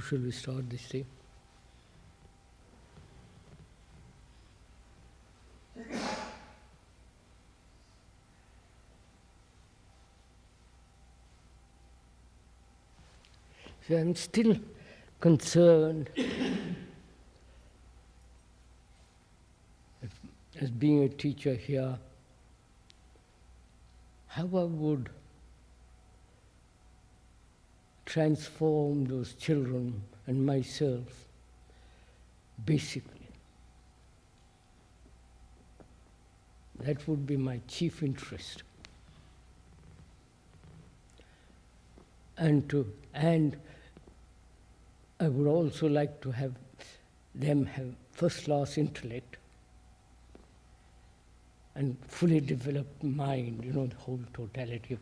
shall we start this thing? So I'm still concerned as being a teacher here, how I would transform those children and myself basically. That would be my chief interest. And I would also like to have them have first-class intellect and fully developed mind, the whole totality of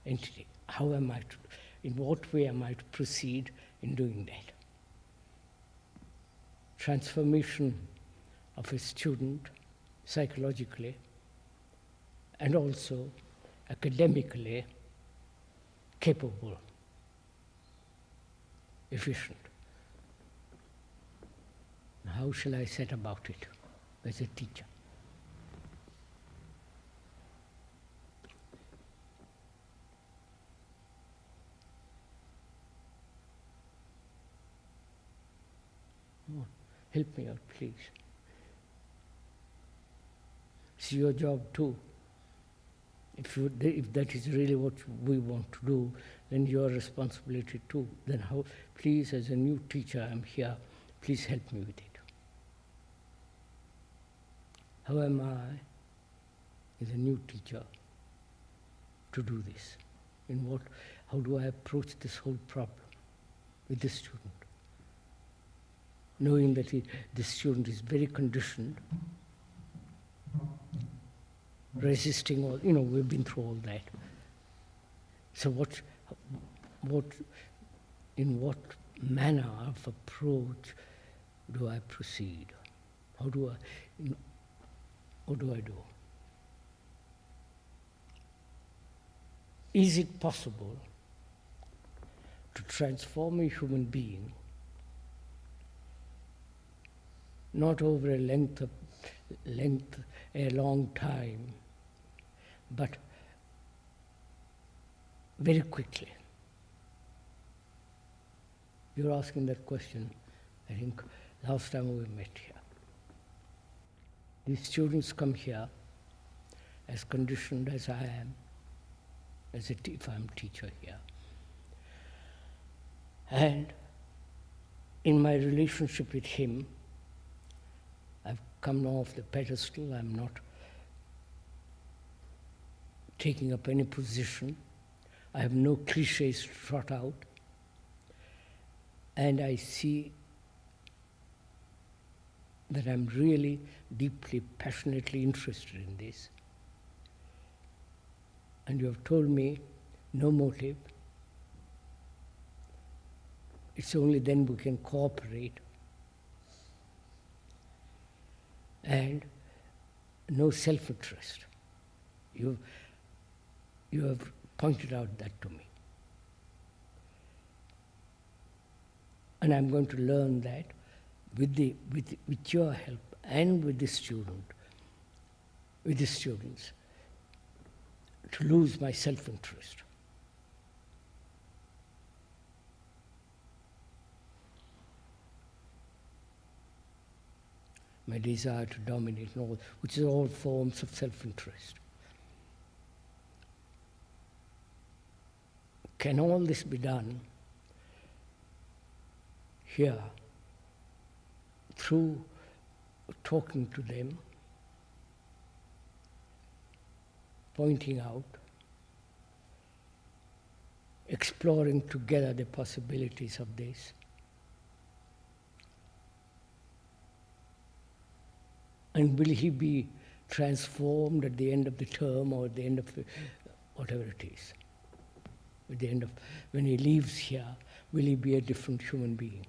entity. How am I to, in what way am I to proceed in doing that? Transformation of a student psychologically and also academically capable, efficient. How shall I set about it as a teacher? Oh, help me out, please. It's your job too. If that is really what we want to do, then your responsibility too. Then how, please, as a new teacher, I'm here, please help me with it. How am I, as a new teacher, to do this? How do I approach this whole problem with the student? Knowing that the student is very conditioned, resisting all, we've been through all that. So in what manner of approach do I proceed? What do I do? Is it possible to transform a human being not over a long time, but very quickly? You're asking that question, I think, last time we met here. These students come here as conditioned as I am, if I'm a teacher here. And in my relationship with him, I've come off the pedestal. I'm not taking up any position. I have no cliches to trot out. And I see that I'm really deeply, passionately interested in this. And you have told me no motive. It's only then we can cooperate. And no self-interest. You have pointed out that to me. And I'm going to learn that with your help and with the students, to lose my self-interest. My desire to dominate, and all, which is all forms of self-interest. Can all this be done here through talking to them, pointing out, exploring together the possibilities of this? And will he be transformed at the end of the term or at the end of whatever it is? At the end of, when he leaves here, will he be a different human being?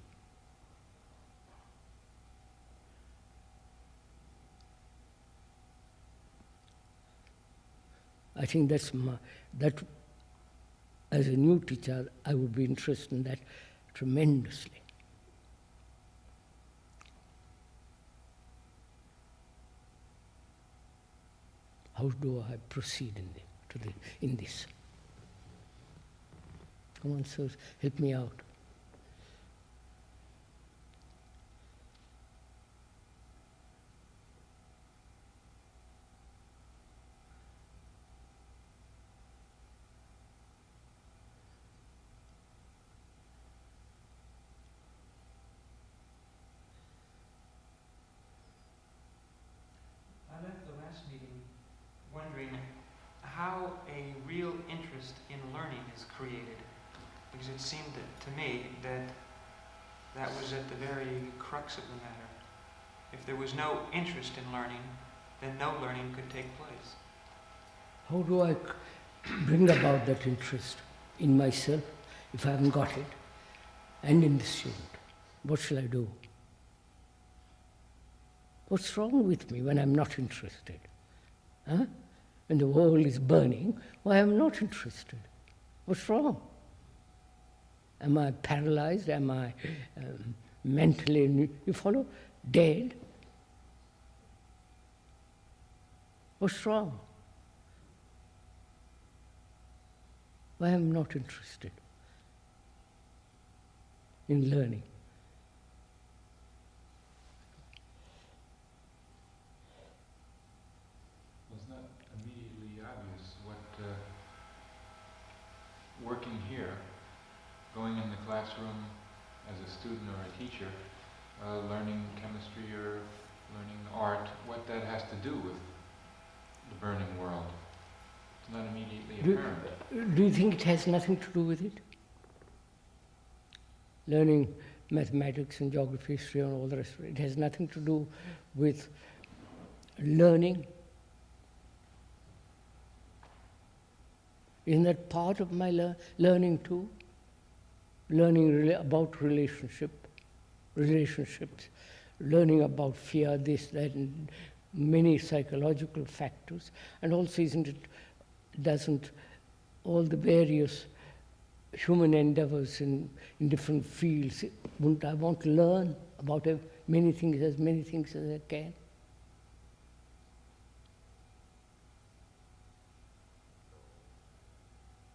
I think that as a new teacher, I would be interested in that, tremendously. How do I proceed in this? Come on, sirs, help me out. I left the last meeting wondering how a real interest in learning is created. Because it seemed to me that was at the very crux of the matter. If there was no interest in learning, then no learning could take place. How do I bring about that interest in myself if I haven't got it, and in the student? What shall I do? What's wrong with me when I'm not interested? Huh? When the world is burning, why am I not interested? What's wrong? Am I paralyzed? Am I mentally, you follow, dead? What's wrong? Why am I not interested in learning? It's not immediately obvious what working here, going in the classroom as a student or a teacher, learning chemistry or learning art, what that has to do with the burning world. It's not immediately apparent. Do you think it has nothing to do with it? Learning mathematics and geography, history and all the rest of it, it has nothing to do with learning? Isn't that part of my learning too? Learning about relationships, learning about fear, this, that, and many psychological factors. And also, doesn't all the various human endeavors in different fields, wouldn't I want to learn about as many things as I can?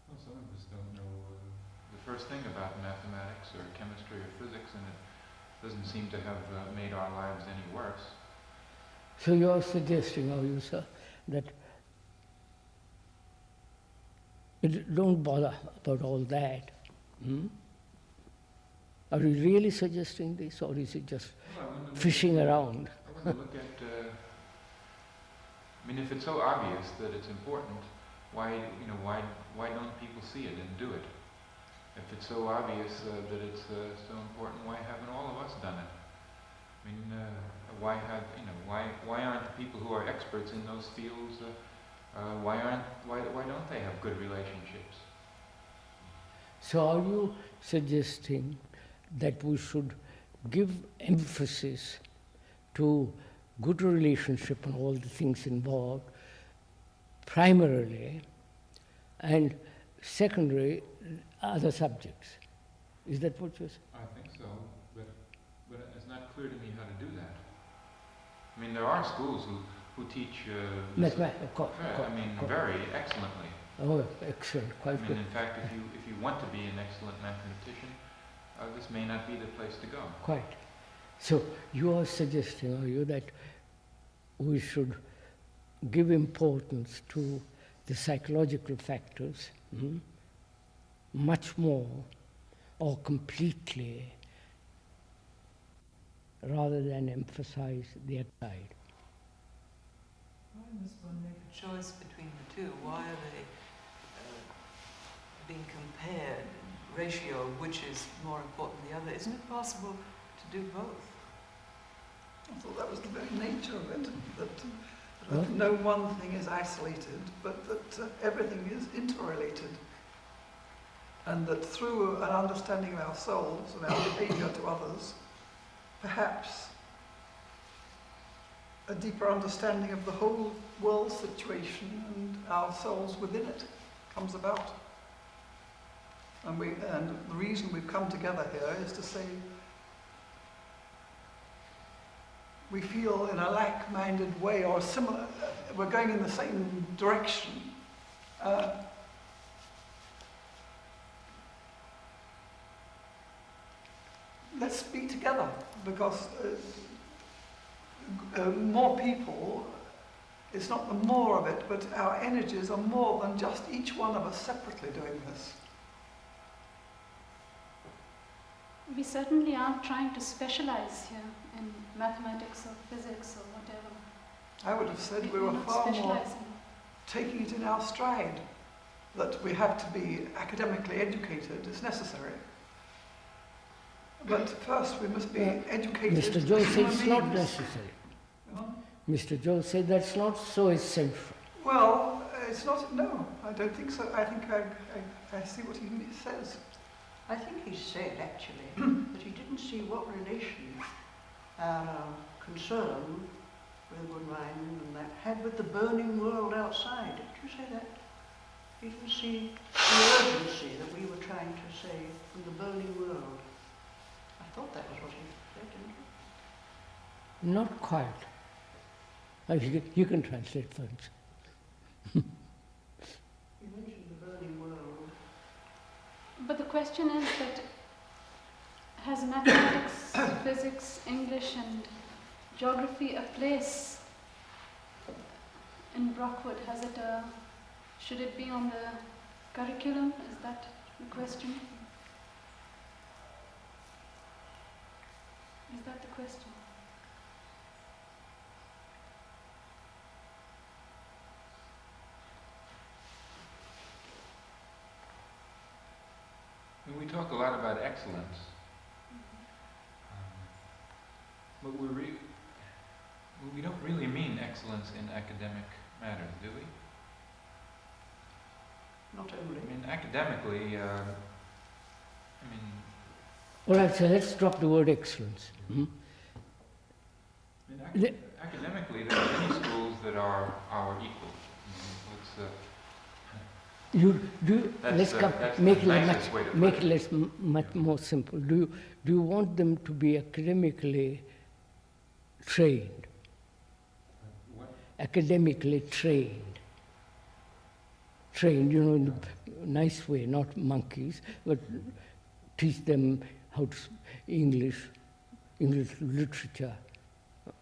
Well, some of us don't know the first thing about mathematics or chemistry or physics, and it doesn't seem to have made our lives any worse. So you are suggesting, are you, sir, that don't bother about all that? Are you really suggesting this, or is it just fishing around? I want to look at, I mean, if it's so obvious that it's important, why don't people see it and do it? If it's so obvious that it's so important, why haven't all of us done it? I mean, why aren't the people who are experts in those fields? Why don't they have good relationships? So are you suggesting that we should give emphasis to good relationship and all the things involved, primarily, and secondary, other subjects? Is that what you're saying? I think so, but it's not clear to me how to do that. I mean, there are schools who teach very excellently. Oh, excellent, quite good. In fact, if you want to be an excellent mathematician, this may not be the place to go. Quite. So you are suggesting, are you, that we should give importance to the psychological factors much more or completely, rather than emphasize the other side? Why must one make a choice between the two? Why are they being compared in ratio of which is more important than the other? Isn't it possible to do both? I thought that was the very nature of it, that no one thing is isolated, but that everything is interrelated. And that through an understanding of ourselves and our behaviour to others, perhaps a deeper understanding of the whole world situation and ourselves within it comes about. And the reason we've come together here is to say we feel in a like-minded way or similar, we're going in the same direction. Let's be together, because more people, it's not the more of it, but our energies are more than just each one of us separately doing this. We certainly aren't trying to specialize here in mathematics or physics or whatever. I would have said we were not far more specializing. taking it in our stride, that we have to be academically educated is necessary. But first we must be educated. Mr. Joe as said human it's not beings. necessary. You know? Mr. Joe said that's not so essential. Well, it's not, no, I don't think so. I think I see what he says. I think he said, actually, that he didn't see what relation our concern with Woodbine and that had with the burning world outside. Did you say that? He didn't see the urgency that we were trying to say from the burning world. I thought that was what he said, didn't you? Not quite. You can translate first. He mentioned the burning world. But the question is that has mathematics, physics, English and geography a place in Brockwood? Should it be on the curriculum? Is that the question? Is that the question? We talk a lot about excellence, but we don't really mean excellence in academic matters, do we? Not only. I mean, academically, All right, so let's drop the word excellence. Hmm? academically, there are many schools that are equal. Let's make it much more simple. Do you want them to be academically trained? What? Academically trained. Trained, in a nice way, not monkeys, but teach them how to English literature,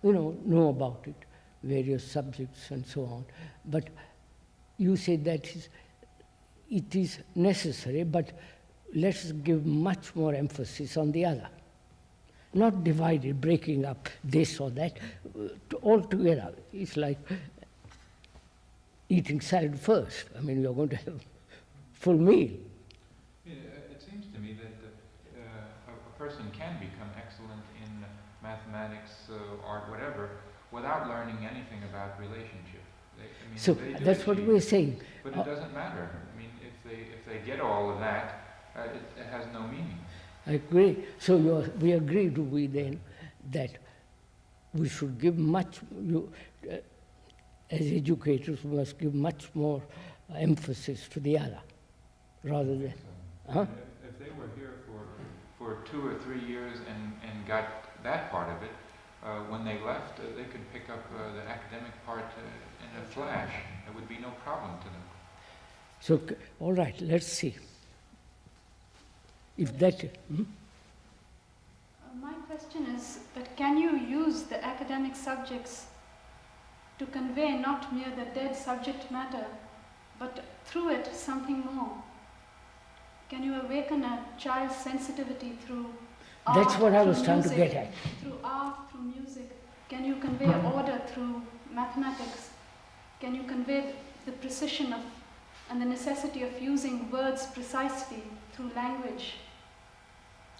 know about it, various subjects and so on. But you say that it is necessary, but let's give much more emphasis on the other. Not divided, breaking up this or that, all together. It's like eating salad first. I mean, you're going to have full meal. Yeah, it seems to me that a person can become excellent in mathematics, art, whatever, without learning anything about relationship. So that's what we're saying. But it doesn't matter. I mean, if they get all of that, it has no meaning. I agree. So we agree, do we then, that we should give as educators, we must give much more emphasis to the other, rather than... Huh? If they were here for 2 or 3 years and got that part of it, when they left, they could pick up the academic part in a flash. It would be no problem to them. So, all right, let's see. If that... My question is that can you use the academic subjects to convey not mere the dead subject matter, but through it something more? Can you awaken a child's sensitivity through art? That's what I was through trying to music, get at. Through art, through music. Can you convey order through mathematics? Can you convey the precision of and the necessity of using words precisely through language?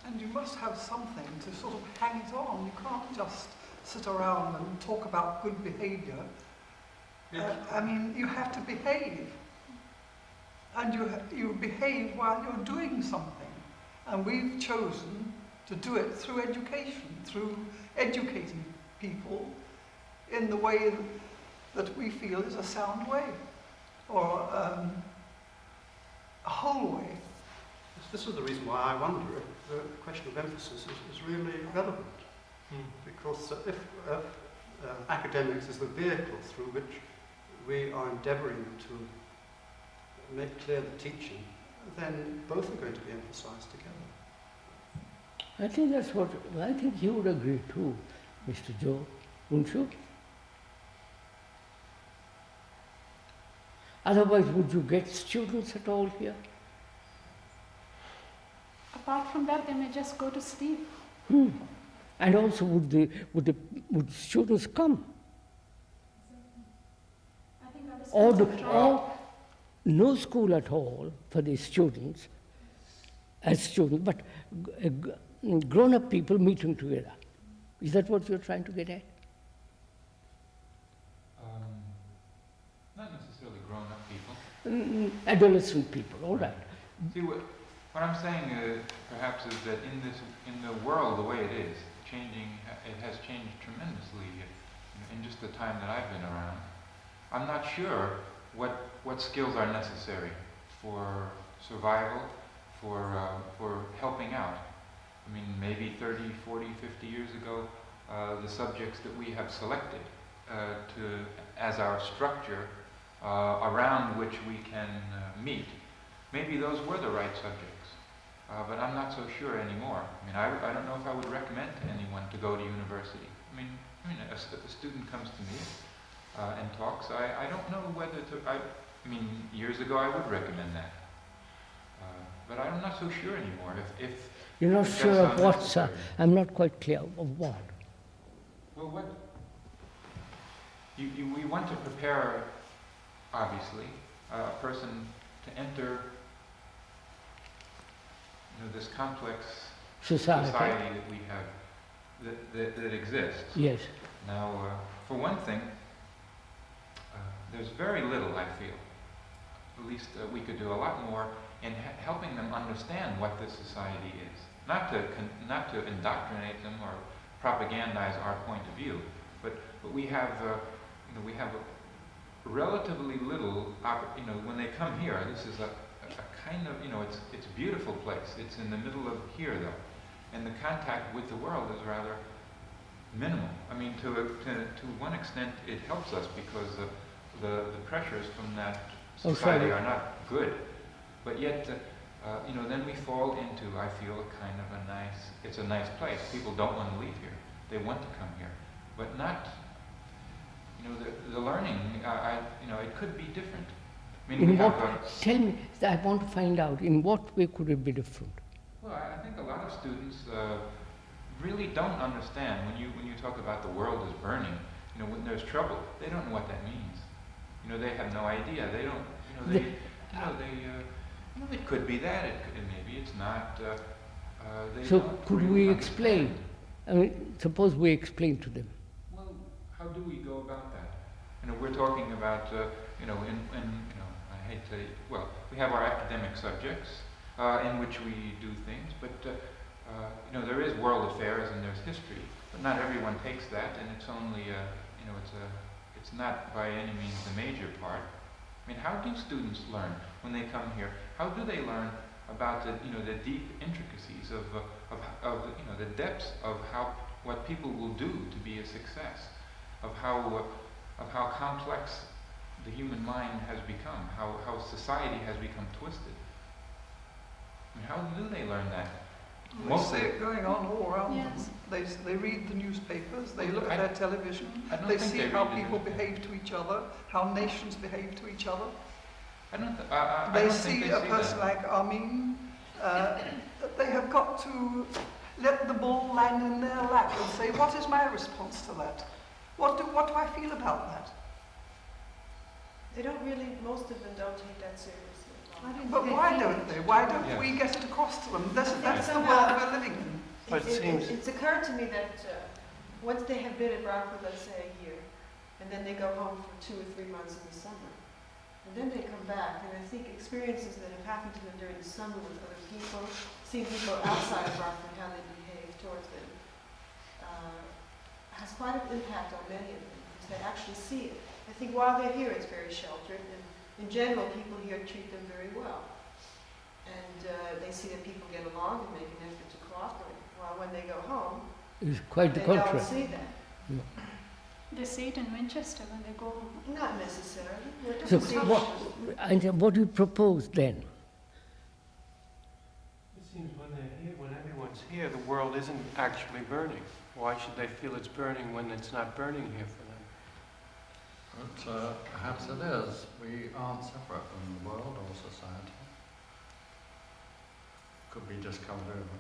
And you must have something to sort of hang it on. You can't just sit around and talk about good behaviour. I mean, you have to behave. And you behave while you're doing something. And we've chosen to do it through education, through educating people in the way that we feel is a sound way, or a whole way. As this is the reason why I wonder if the question of emphasis is really relevant. Because if academics is the vehicle through which we are endeavouring to make clear the teaching, then both are going to be emphasised together. I think that's what, I think you would agree too, Mr. Joe, wouldn't you? Otherwise, would you get students at all here? Apart from that, they may just go to sleep. And also, would students come? I think that is Or no school at all for the students, as students, but grown-up people meeting together. Is that what you're trying to get at? Not necessarily grown-up people. Adolescent people, all right. See, what I'm saying perhaps is that in the world the way it is, it has changed tremendously in just the time that I've been around. I'm not sure what skills are necessary for survival, for helping out. I mean, maybe 30, 40, 50 years ago, the subjects that we have selected as our structure around which we can meet, maybe those were the right subjects. But I'm not so sure anymore. I mean, I don't know if I would recommend to anyone to go to university. I mean, a student comes to me and talks. I don't know whether to. I mean, years ago I would recommend that, but I'm not so sure anymore. If you're not if sure that's of what, unnecessary. sir? I'm not quite clear of what. Well, what we want to prepare, obviously, a person to enter this complex Society. that we have, that exists. Yes. Now, for one thing, there's very little, I feel, at least we could do a lot more in helping them understand what this society is. Not to indoctrinate them or propagandize our point of view, but we have relatively little, when they come here, this is a kind of, it's a beautiful place. It's in the middle of here, though, and the contact with the world is rather minimal. I mean, to one extent, it helps us because the pressures from that society are not good. But yet, then we fall into, I feel, it's a nice place. People don't want to leave here. They want to come here, but not. The learning. It could be different. I mean, tell me, I want to find out, in what way could it be different? Well, I think a lot of students really don't understand when you talk about the world is burning. When there's trouble, they don't know what that means. They have no idea. They don't. It could be that. Maybe it's not. So could we explain? I mean, suppose we explain to them. Well, how do we go about that? We're talking about I hate to. Well, we have our academic subjects in which we do things, but there is world affairs and there's history, but not everyone takes that, and it's only it's not by any means the major part. I mean, how do students learn when they come here? How do they learn about the deep intricacies of the depths of what people will do to be a success, of how complex the human mind has become, how society has become twisted. I mean, how do they learn that? They see it going on all around Yes. them. They read the newspapers, they look at their television, I don't they think see they how read the people newspaper. behave to each other, how nations behave to each other. I don't They think see they a see person that. like Armin, that they have got to let the ball land in their lap and say, what is my response to that? What do I feel about that? They don't really, most of them don't take that seriously. But why don't they? Why don't we get it across to them? That's the world we're living in. But it seems- It's occurred to me that once they have been at Brockwood, let's say a year, and then they go home for 2 or 3 months in the summer, and then they come back, and I think experiences that have happened to them during the summer with other people, seeing people outside of Brockwood, how they behave towards them, has quite an impact on many of them, because they actually see it. I think while they're here, it's very sheltered, and in general, people here treat them very well. and they see that people get along and make an effort to cooperate. While when they go home, It's quite the they contrary. don't see that. They see it in Winchester when they go home. Not necessarily. It So doesn't seem what, to- and what do you propose then? It seems when they're here, when everyone's here, the world isn't actually burning. Why should they feel it's burning when it's not burning here for them? But perhaps it is. We aren't separate from the world or society. Could be just covered over.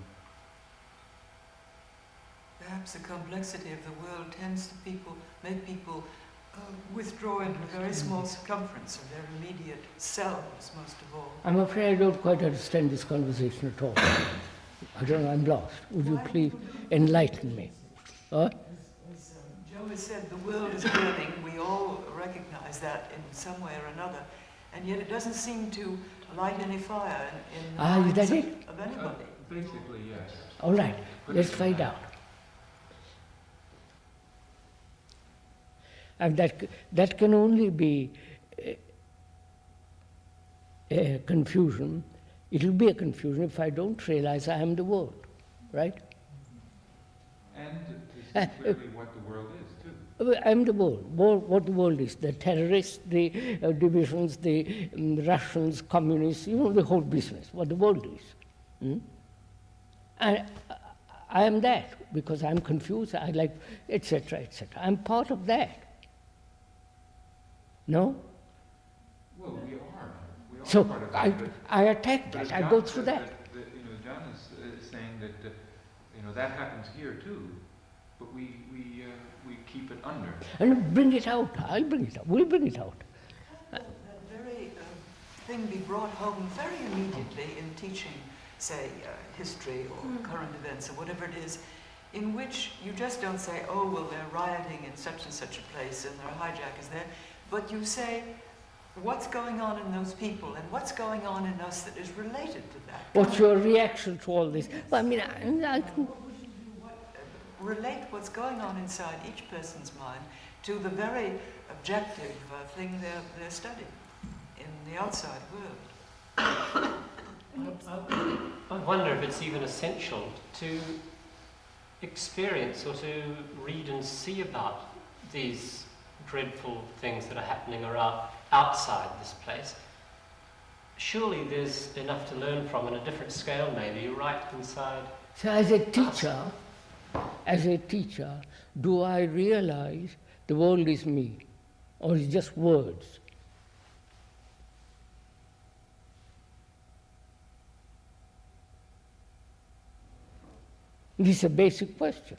Perhaps the complexity of the world tends to make people withdraw into a very small circumference of their immediate selves, most of all. I'm afraid I don't quite understand this conversation at all. I don't know, I'm lost. Would you please enlighten me? Huh? As Joe has said, the world is burning. We all recognize that in some way or another. And yet it doesn't seem to light any fire in the Is minds that it? of anybody. Basically, yes. All right, let's find out. And that can only be a confusion. It will be a confusion if I don't realize I am the world, right? And to see clearly what the world is, too. I am the world. What the world is, the terrorists, the divisions, the Russians, communists, the whole business, what the world is. And I am that because I'm confused, I like, etc., etc. I'm part of that. No? Well, we are. We are So part of that. but- I attack but as that, I John go through said that. John is saying that that happens here too, but we keep it under. And bring it out, I'll bring it out, we'll bring it out. That very thing be brought home very immediately in teaching, say, history or current events or whatever it is, in which you just don't say, oh, well, they're rioting in such and such a place and there are hijackers there, but you say, what's going on in those people and what's going on in us that is related to that? What's your reaction to all this? Well, I mean, I can, Relate what's going on inside each person's mind to the very objective thing they're studying in the outside world. I wonder if it's even essential to experience or to read and see about these dreadful things that are happening around outside this place. Surely there's enough to learn from on a different scale, maybe, right inside. so as a teacher, do I realize the world is me, or is just words? This is a basic question.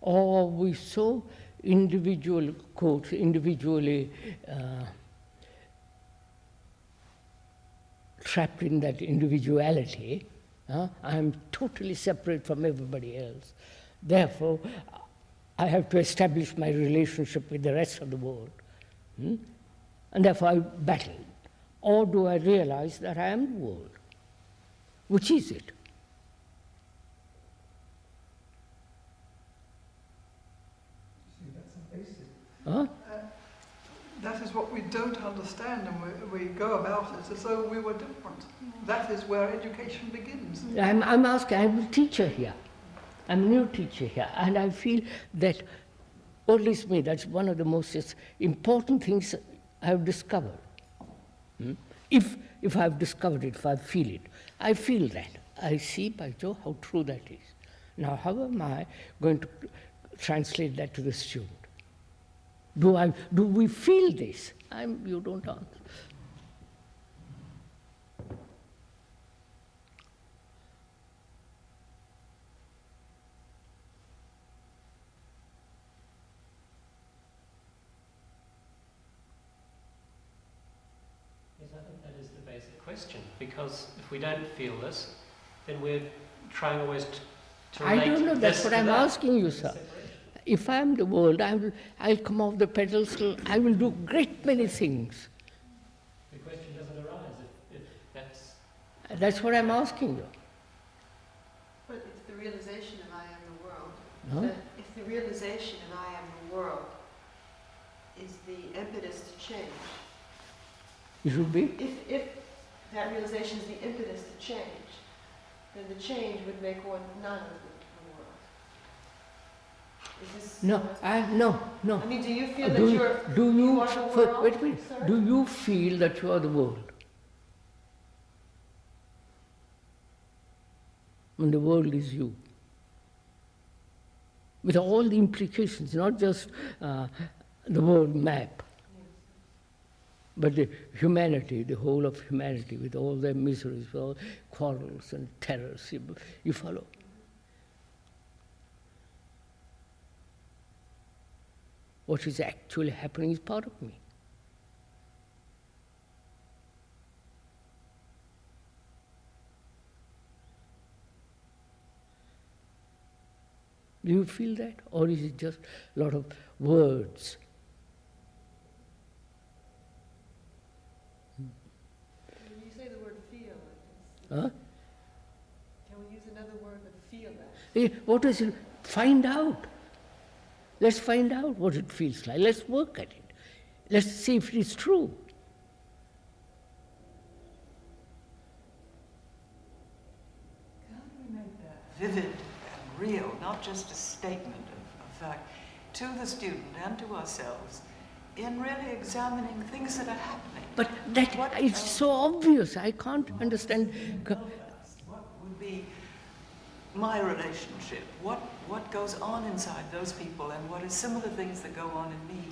Or we so individually trapped in that individuality, I'm totally separate from everybody else. Therefore, I have to establish my relationship with the rest of the world. And therefore I battle. Or do I realize that I am the world? Which is it? See, that's a basic. Huh? That is what we don't understand, and we go about it as though we were different. That is where education begins. I'm asking, I'm a teacher here. I'm a new teacher here, and I feel that, or at least me, that's one of the most important things I have discovered. If I've discovered it, if I feel that. I see by Joe how true that is. Now, how am I going to translate that to the student? Do we feel this? You don't answer. Yes, I think that is the basic question, because if we don't feel this, then we're trying always to relate I don't know, that's this what to I'm that. asking you, sir. If I am the world, I'll come off the pedestal, I will do great many things. The question doesn't arise if that's... That's what I'm asking you. But it's the realization of I am the world. Huh? That if the the realization and I am the world is the impetus to change. It should be? If that realization is the impetus to change, then the change would make one none of the world. Is this? No. I mean, do you feel that Do you are the world? wait a minute. Sorry? Do you feel that you are the world? And the world is you. With all the implications, not just the world map, but the humanity, the whole of humanity, with all their miseries, with all quarrels and terrors. You follow? What is actually happening is part of me. Do you feel that? Or is it just a lot of words? When you say the word feel, Huh? can we use another word than feel that? What is it? Find out. Let's find out what it feels like. Let's work at it. Let's see if it is true. How do we make that vivid and real, not just a statement of fact, to the student and to ourselves in really examining things that are happening? But that it's so obvious. I can't understand. What would be my relationship? What goes on inside those people, and what are similar things that go on in me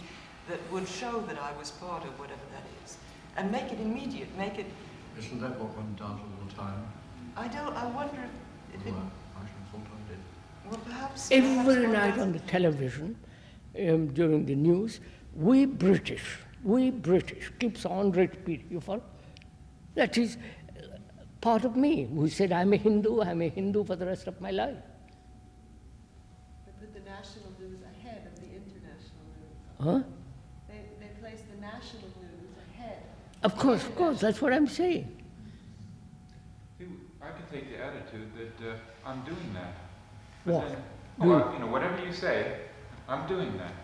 that would show that I was part of whatever that is? And make it immediate, make it... Isn't that what one does all the time? I wonder if it... Well, I should sometimes do. Well, perhaps... Every night on the television, during the news, we British keeps on repeating. You follow? That is part of me, who said, I'm a Hindu for the rest of my life. They put the national news ahead of the international news. Huh? They place the national news ahead. Of course, that's what I'm saying. See, I can take the attitude that I'm doing that. What? Then, whatever you say, I'm doing that.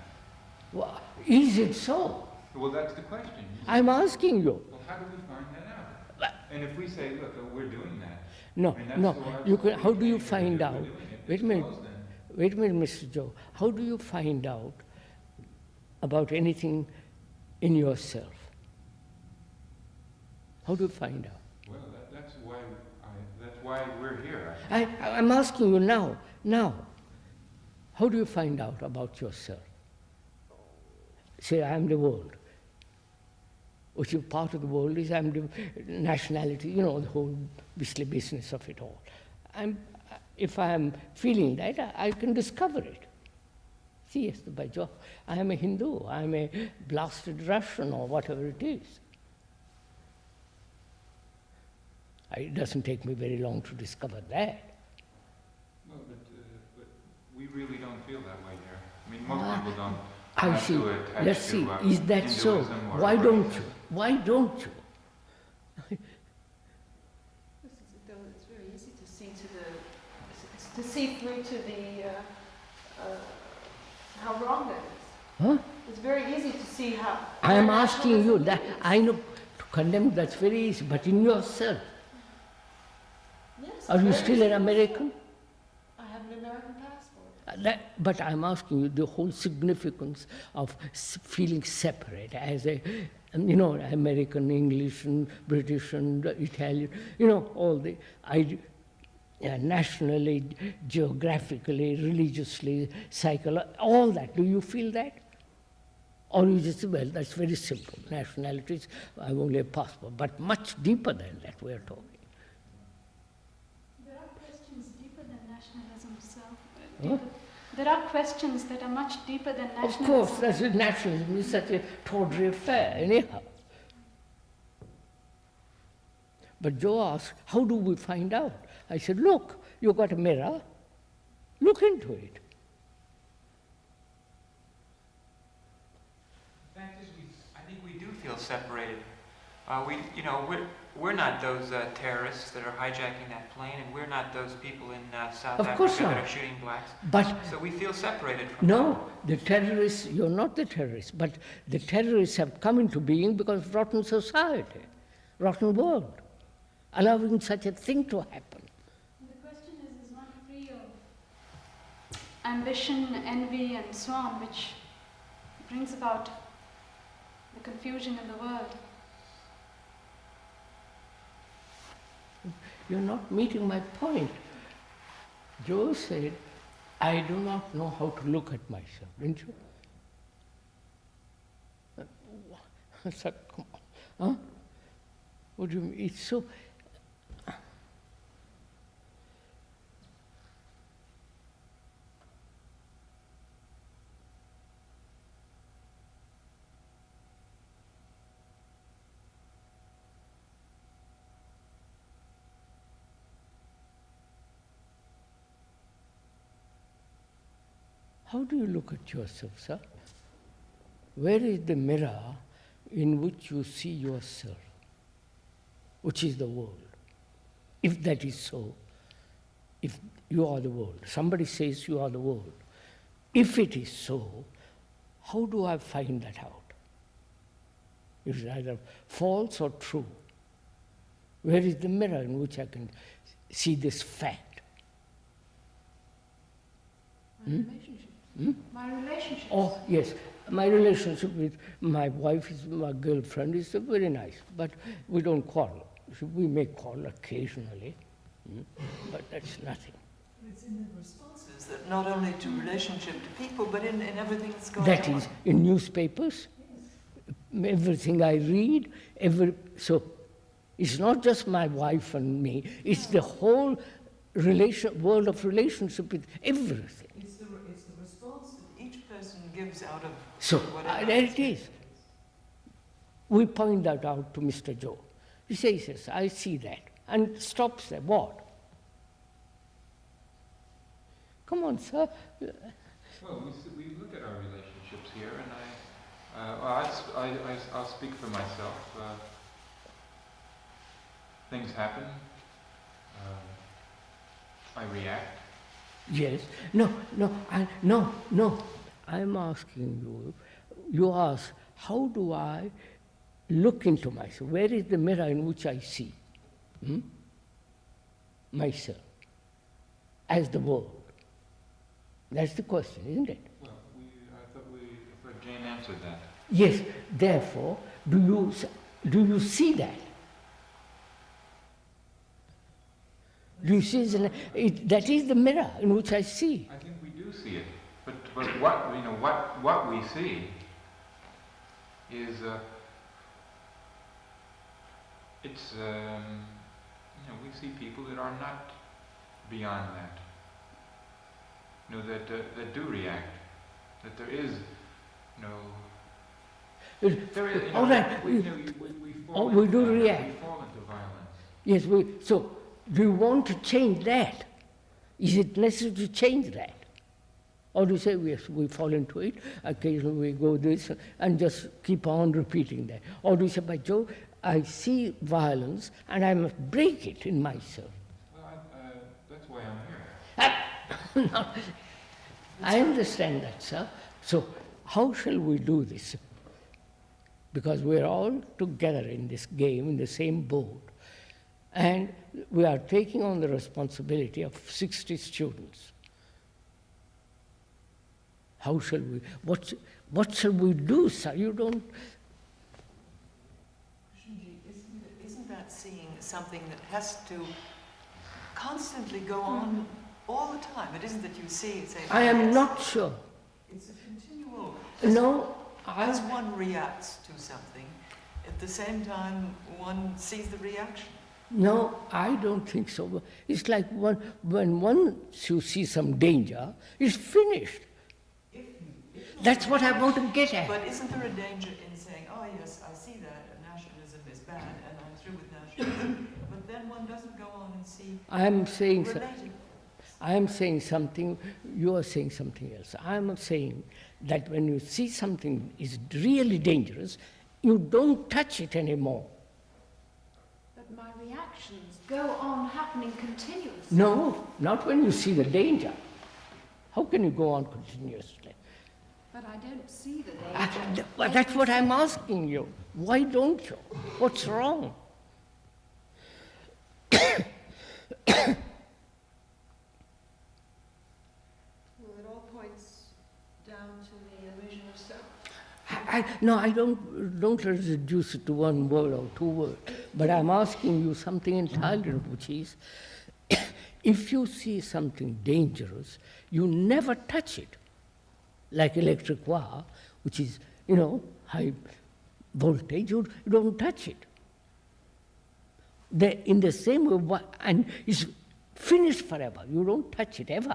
Well, is it so? Well, that's the question. I'm asking you. Well, how do we find that out? And if we say, look, we're doing that. No, I mean, that's no. the logical You can, how do you thing to find do. out? We're doing it. Wait It's a minute. closed then. Wait a minute, Mr. Joe. How do you find out about anything in yourself? How do you find out? Well, that's why we're here. I think. I'm asking you now. How do you find out about yourself? Say, I'm the world. Which is part of the world is I'm the nationality, the whole business of it all. If I'm feeling that, I can discover it. See, yes, by Jove, I am a Hindu, I'm a blasted Russian or whatever it is. It doesn't take me very long to discover that. Well, but we really don't feel that way here. I mean, most people don't. I have see. to attach Let's see. to, Is that so? Hinduism or Why don't whatever. you? Why don't you? It's very easy to see through to the how wrong that is. Huh? It's very easy to see how. I am how asking you nationalism that. is. I know to condemn that's very easy, but in yourself, Yes, are you very still easy. an American? I have an American passport. But I'm asking you the whole significance of feeling separate as a, American, English, and British, and Italian, all the nationally, geographically, religiously, psychologically, all that. Do you feel that? Or you just say, well, that's very simple. Nationalities, I have only a passport. But much deeper than that we are talking. There are questions deeper than nationalism itself. Huh? There are questions that are much deeper than nationalism. Of course, that's nationalism is such a tawdry affair, anyhow. But Joe asked, how do we find out? I said, look, you've got a mirror, look into it. The fact is, I think we do feel separated. we're not those terrorists that are hijacking that plane, and we're not those people in South Of course Africa that not. are shooting blacks. But So we feel separated from them. no, the terrorists, you're not the terrorists, but the terrorists have come into being because of rotten society, rotten world, allowing such a thing to happen. The question is one free of ambition, envy, and so on, which brings about the confusion in the world. You're not meeting my point. Joe said, I do not know how to look at myself, didn't you? I said, come on. Huh? What do you mean? It's so... How do you look at yourself, sir? Where is the mirror in which you see yourself, which is the world? If that is so, if you are the world, somebody says you are the world. If it is so, how do I find that out? It is either false or true. Where is the mirror in which I can see this fact? My relationships. Oh, yes. My relationship with my wife, my girlfriend, is very nice, but we don't quarrel. We may quarrel occasionally, but that's nothing. It's in the responses that not only to relationship to people, but in everything that's going That on. is, in newspapers, everything I read, so it's not just my wife and me, it's the whole world of relationship with everything. It's the response that each person gives out of So, whatever. there it is. We point that out to Mr. Joe. He says, yes, I see that, and stops there. What? Come on, sir. Well, we look at our relationships here, and I'll speak for myself. Things happen. I react. Yes. No. I'm asking you. You ask, how do I look into myself? Where is the mirror in which I see myself as the world? That's the question, isn't it? Well, I thought Jane answered that. Yes. Therefore, do you see that? Do you see that is the mirror in which I see? I think we do see it, but what we see is we see people that are not beyond that. That do react. That there is there is. All right. We do react. We fall into violence. Yes. So, do you want to change that? Is it necessary to change that? Or do you say, yes, we fall into it, occasionally we go this, and just keep on repeating that? Or do you say, by Joe, I see violence, and I must break it in myself? Well, that's why I'm here. No, I understand that, sir. So, how shall we do this? Because we're all together in this game, in the same boat. And we are taking on the responsibility of 60 students. How shall we, what shall we do, sir? You don't... Isn't that seeing something that has to constantly go on all the time? It isn't that you see, say... I am not sure. It's a continual... No, As one reacts to something, at the same time one sees the reaction. No, I don't think so. It's like when once you see some danger, it's finished. That's what I want to get at. But isn't there a danger in saying, oh yes, I see that nationalism is bad and I'm through with nationalism, but then one doesn't go on and see I am saying something, you are saying something else. I am saying that when you see something is really dangerous, you don't touch it anymore. But but my reactions go on happening continuously. No, not when you see the danger. How can you go on continuously? But I don't see the danger. That's what I'm asking you. Why don't you? What's wrong? Well, it all points down to the illusion of self. I don't reduce it to one word or two words, but I'm asking you something entirely different, which is, if you see something dangerous, you never touch it. Like electric wire, which is, high voltage, you don't touch it. In the same way, and it's finished forever. You don't touch it ever.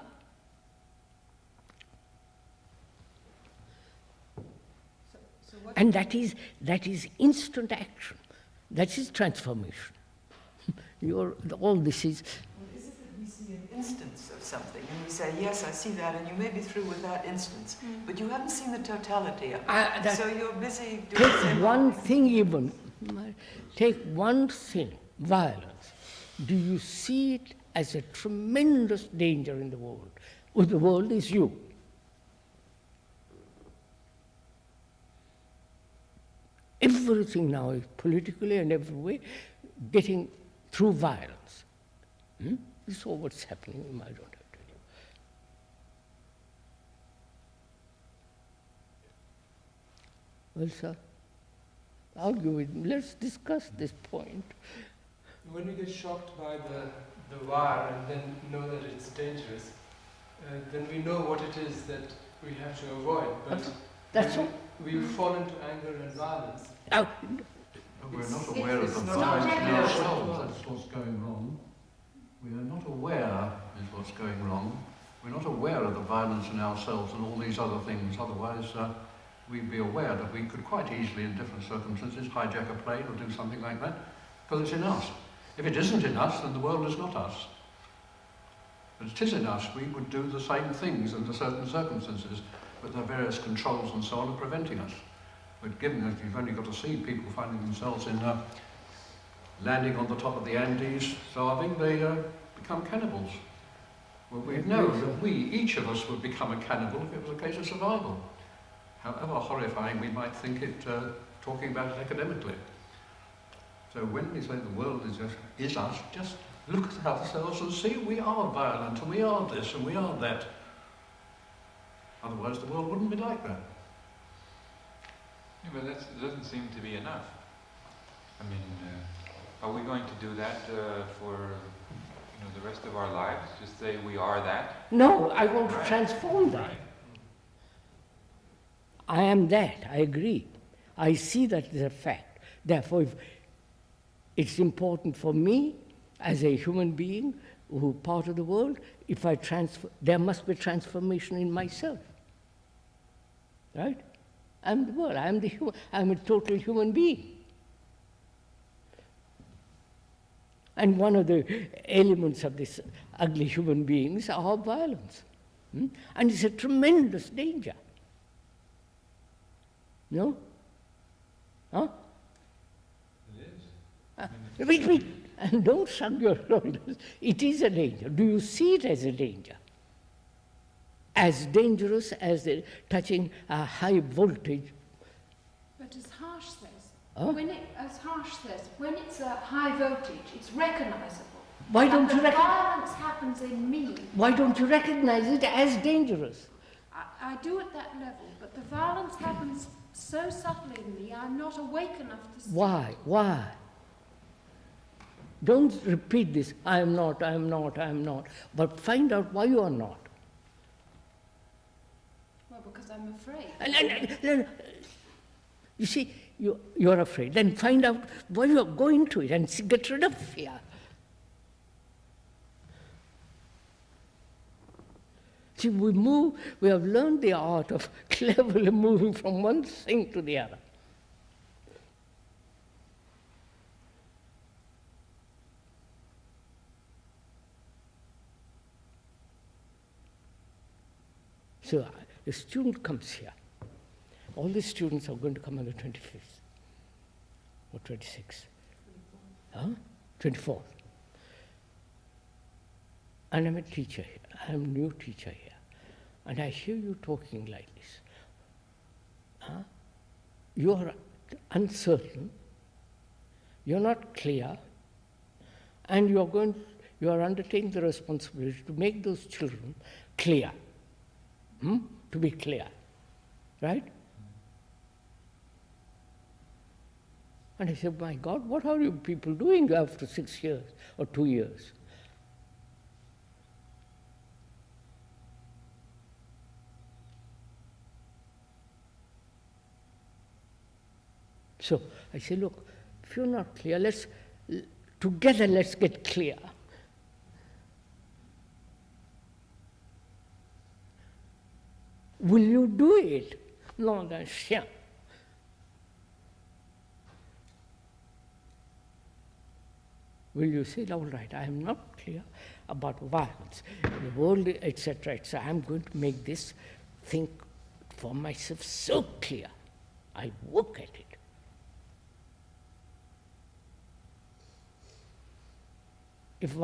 And that is instant action. That is transformation. All this is. Well, is it that we see an instance of something and we say, yes, I see that, and you may be through with that instance, but you haven't seen the totality of it. So you're busy doing the same Take one thing. thing even. Take one thing, violence. Do you see it as a tremendous danger in the world? Well, the world is you. Everything now is politically and every way getting through violence. This is all what's happening in my daughter. Well, sir, argue with me. Let's discuss this point. When we get shocked by the wire and then know that it's dangerous, then we know what it is that we have to avoid. But That's when all. we fall into anger and violence. Now, We're not aware of the it's not violence in technical. ourselves. That's what's going wrong. We are not aware is what's going wrong. We're not aware of the violence in ourselves and all these other things. Otherwise, we'd be aware that we could quite easily, in different circumstances, hijack a plane or do something like that, because it's in us. If it isn't in us, then the world is not us. But it is in us. We would do the same things under certain circumstances, but the various controls and so on are preventing us. But given that you've only got to see people finding themselves in landing on the top of the Andes, starving, they become cannibals. Well, we know that each of us would become a cannibal if it was a case of survival. However horrifying we might think it, talking about it academically. So when we say the world is us, just look at ourselves and see we are violent and we are this and we are that. Otherwise the world wouldn't be like that. Yeah, but that doesn't seem to be enough. I mean, are we going to do that for the rest of our lives? Just say we are that? no, I want to transform that. I am that, I agree. I see that as a fact. Therefore, if it's important for me as a human being who part of the world, if I there must be transformation in myself. Right? I'm the world, I'm a total human being. And one of the elements of this ugly human beings are violence. And it's a tremendous danger. No? Huh? It is. Wait, and don't shrug your shoulders. It is a danger. Do you see it as a danger? As dangerous as touching a high voltage. But as Harsh says, Huh? when it's a high voltage, it's recognizable. Why don't And you the recognize? violence happens in me. Why don't you recognize it as dangerous? I do at that level, but the violence happens so subtly in me, I'm not awake enough to see. Why? Don't repeat this, I am not, but find out why you are not. Well, because I'm afraid. And you see, you're afraid. Then find out why you are going to it and get rid of fear. See, we have learned the art of cleverly moving from one thing to the other. So the student comes here. All the students are going to come on the 25th or 26th. Huh? 24th. And I'm a teacher here. I'm a new teacher here. And I hear you talking like this. Huh? You are uncertain, you're not clear, and you are undertaking the responsibility to make those children clear. To be clear. Right? And I said, my God, what are you people doing after 6 years or 2 years? So I say, look, if you're not clear, let's get clear. Will you do it? No, that's yeah. Will you say, all right, I am not clear about violence, the world, etc., etc. I'm going to make this thing for myself so clear. I work at it. If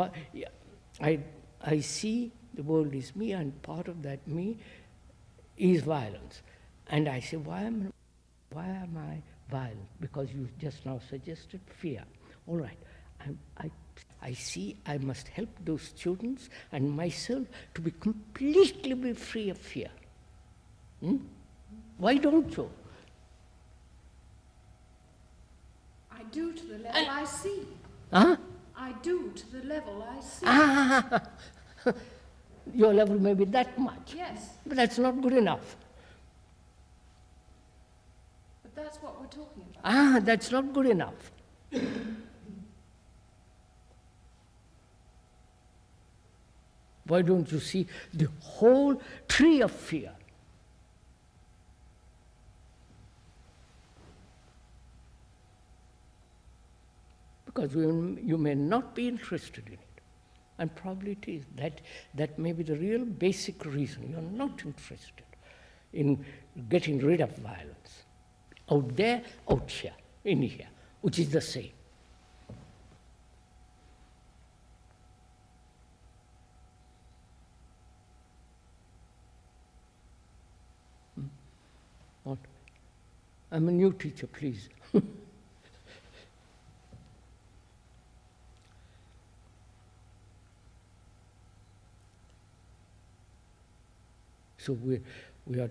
I see the world is me, and part of that me is violence. And I say, why am I violent? Because you just now suggested fear. All right, I see I must help those students and myself to be completely free of fear. Why don't you? I do to the level I see. Huh? I do to the level I see. Your level may be that much. Yes. But that's not good enough. But that's what we're talking about. That's not good enough. Why don't you see the whole tree of fear? Because you may not be interested in it. And probably it is. That may be the real basic reason you're not interested in getting rid of violence. Out there, out here, in here, which is the same. What? I'm a new teacher, please. So we are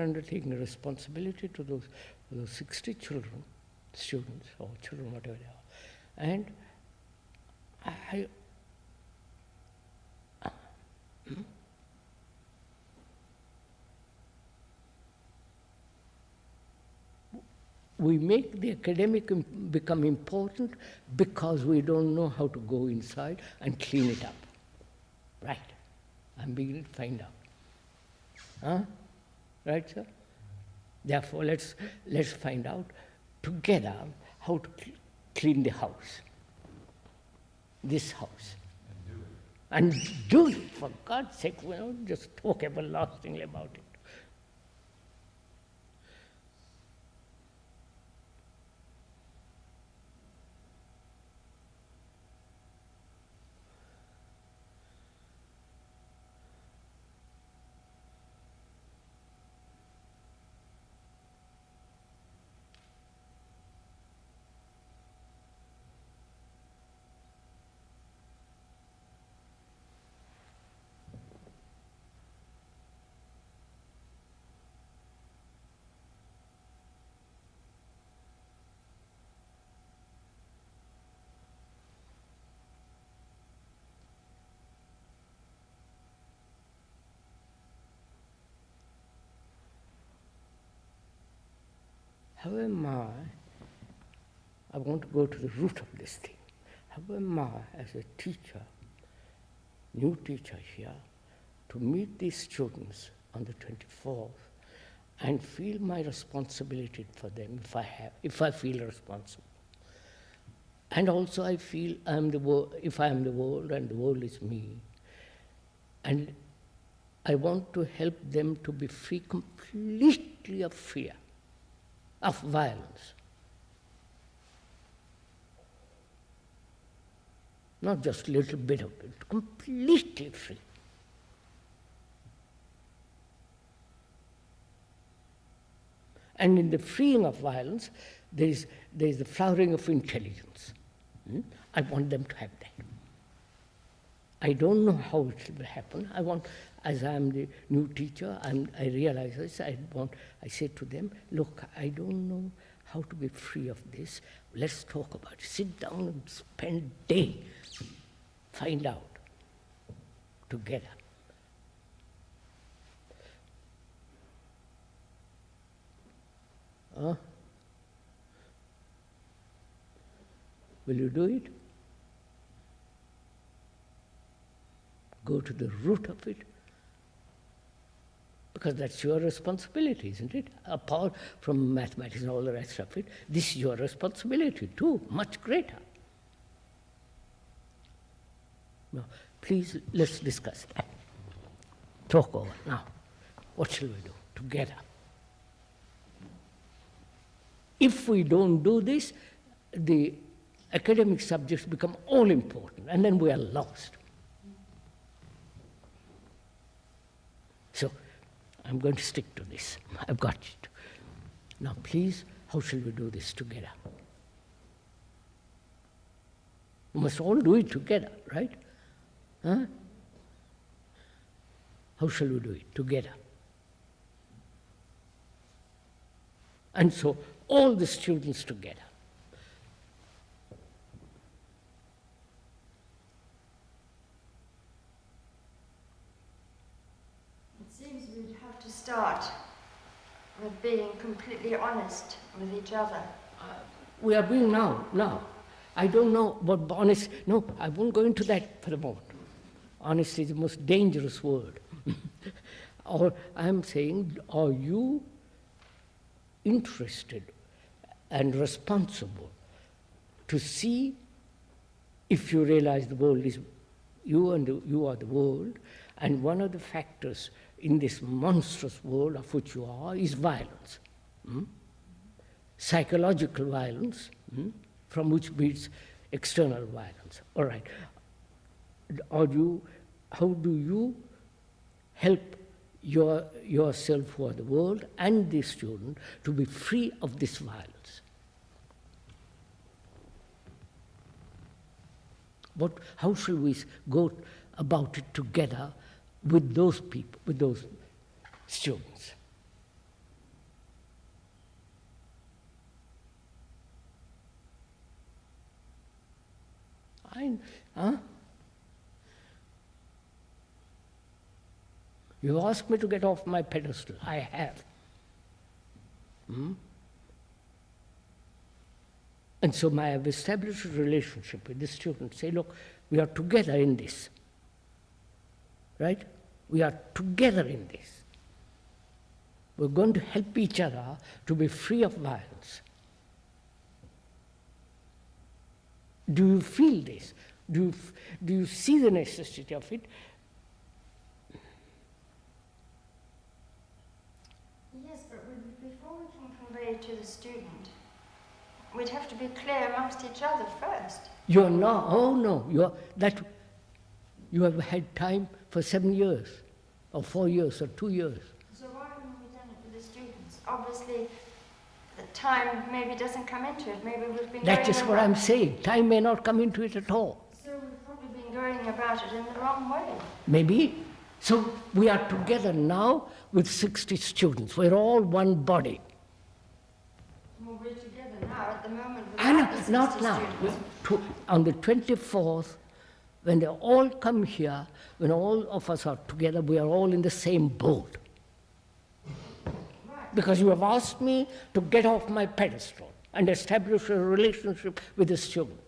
undertaking a responsibility to those 60 children, students or children, whatever they are. And we make the academic become important because we don't know how to go inside and clean it up. Right? I'm beginning to find out. Right, sir? Therefore, let's find out together how to clean the house, this house. And do it, for God's sake. We don't just talk everlastingly about it. How am I want to go to the root of this thing. How am I, as a teacher, new teacher here, to meet these students on the 24th and feel my responsibility for them if I feel responsible. And also I feel if I am the world and the world is me. And I want to help them to be free completely of fear, of violence. not just a little bit of it, completely free. And in the freeing of violence, there is the flowering of intelligence. I want them to have that. I don't know how it will happen. I want, as I am the new teacher, I realize this, I say to them, look, I don't know how to be free of this. Let's talk about it. Sit down and spend a day. Find out together. Will you do it? Go to the root of it. Because that's your responsibility, isn't it? Apart from mathematics and all the rest of it, this is your responsibility too, much greater. Now, please, let's discuss that. Talk over now. What shall we do together? If we don't do this, the academic subjects become all important, and then we are lost. So, I'm going to stick to this. I've got it. Now, please, how shall we do this together? We must all do it together, right? Huh? How shall we do it together? And so, all the students together. It seems we'd have to start with being completely honest with each other. We are being now. I don't know what honest, no, I won't go into that for the moment. Honesty is the most dangerous word. Or I'm saying, are you interested and responsible to see if you realize the world is you and you are the world, and one of the factors in this monstrous world of which you are is violence. Psychological violence, from which breeds external violence. All right. How do you help yourself for the world and the student to be free of this violence? How shall we go about it together with those people, with those students? You asked me to get off my pedestal. I have. And so I have established a relationship with the students. Say, look, we are together in this. Right? We are together in this. We're going to help each other to be free of violence. Do you feel this? Do you see the necessity of it? Yes, but before we can convey it to the student, we'd have to be clear amongst each other first. You're not, oh no, you have had time for 7 years, or 4 years, or 2 years. So why haven't we done it with the students? Obviously, the time maybe doesn't come into it. Maybe we've been That is what I'm saying. Time may not come into it at all. So we've probably been going about it in the wrong way. Maybe. So we are together now with 60 students. We're all one body. Well, we're together now at the moment with And the 60 not now. students. On the 24th, when they all come here, when all of us are together, we are all in the same boat. Because you have asked me to get off my pedestal and establish a relationship with the student.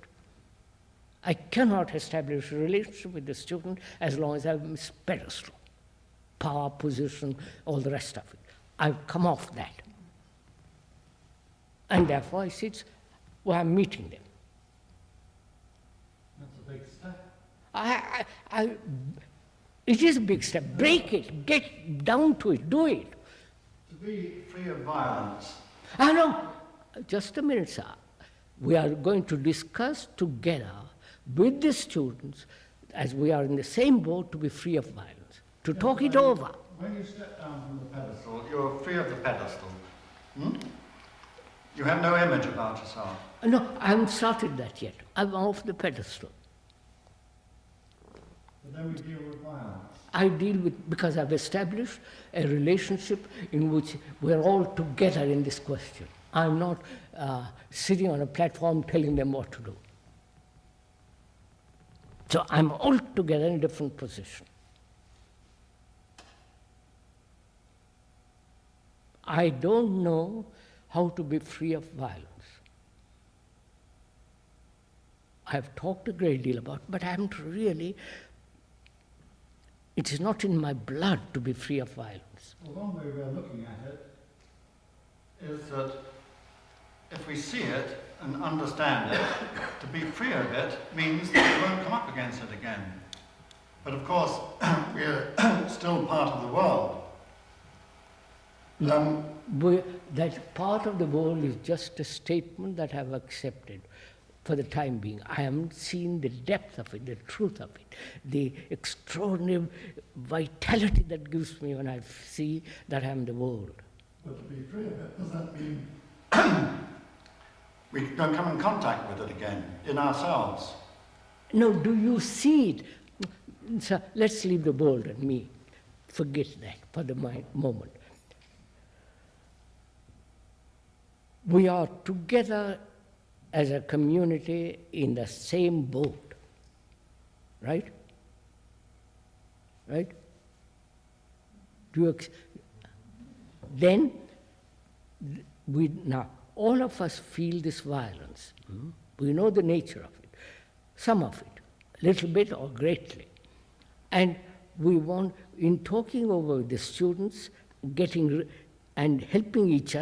I cannot establish a relationship with the student as long as I have this pedestal. Power, position, all the rest of it. I've come off that. And therefore I said, well, I'm meeting them. That's a big step. It is a big step. Break it. Get down to it. Do it. To be free of violence. No. Just a minute, sir. We are going to discuss together with the students, as we are in the same boat, to be free of violence, to talk it over. When you step down from the pedestal, you're free of the pedestal. You have no image about yourself. No, I haven't started that yet. I'm off the pedestal. But then we deal with violence. I deal with, because I've established a relationship in which we're all together in this question. I'm not sitting on a platform telling them what to do. So I'm all together in a different position. I don't know how to be free of violence. I've talked a great deal about, but I haven't really. It is not in my blood to be free of violence. Well, one way we're looking at it is that if we see it and understand it, to be free of it means that we won't come up against it again. But of course, we're still part of the world. That part of the world is just a statement that I've accepted for the time being. I haven't seen the depth of it, the truth of it, the extraordinary vitality that gives me when I see that I'm the world. But to be free of it, does that mean we don't come in contact with it again, in ourselves? No, do you see it? So let's leave the world and me. Forget that for the moment. We are together as a community in the same boat, right? Right? Then, now, all of us feel this violence. We know the nature of it, some of it, a little bit or greatly. And we want, in talking over with the students, and helping each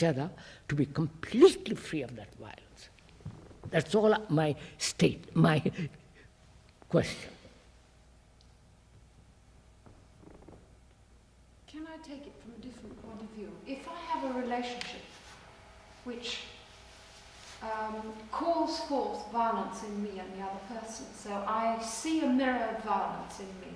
other to be completely free of that violence. That's all my question. Can I take it from a different point of view? If I have a relationship which calls forth violence in me and the other person, so I see a mirror of violence in me,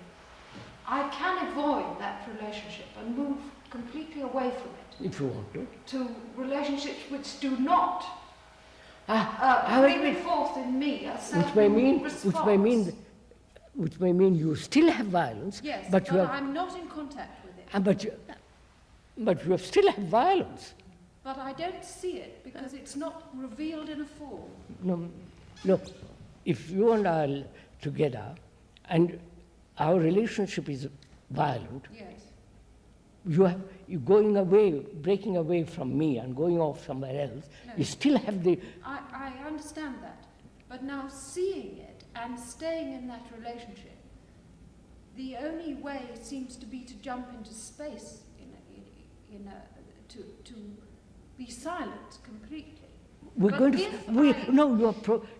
I can avoid that relationship and move completely away from it. If you want to. To relationships which do not bring forth in me a certain response. Which may mean you still have violence. Yes, but I'm not in contact with it. But you still have violence. But I don't see it because it's not revealed in a form. No, look, if you and I are together and our relationship is violent, yes, you're going away, breaking away from me and going off somewhere else. No. You still have the... I understand that. But now seeing it and staying in that relationship, the only way seems to be to jump into space, to be silent completely.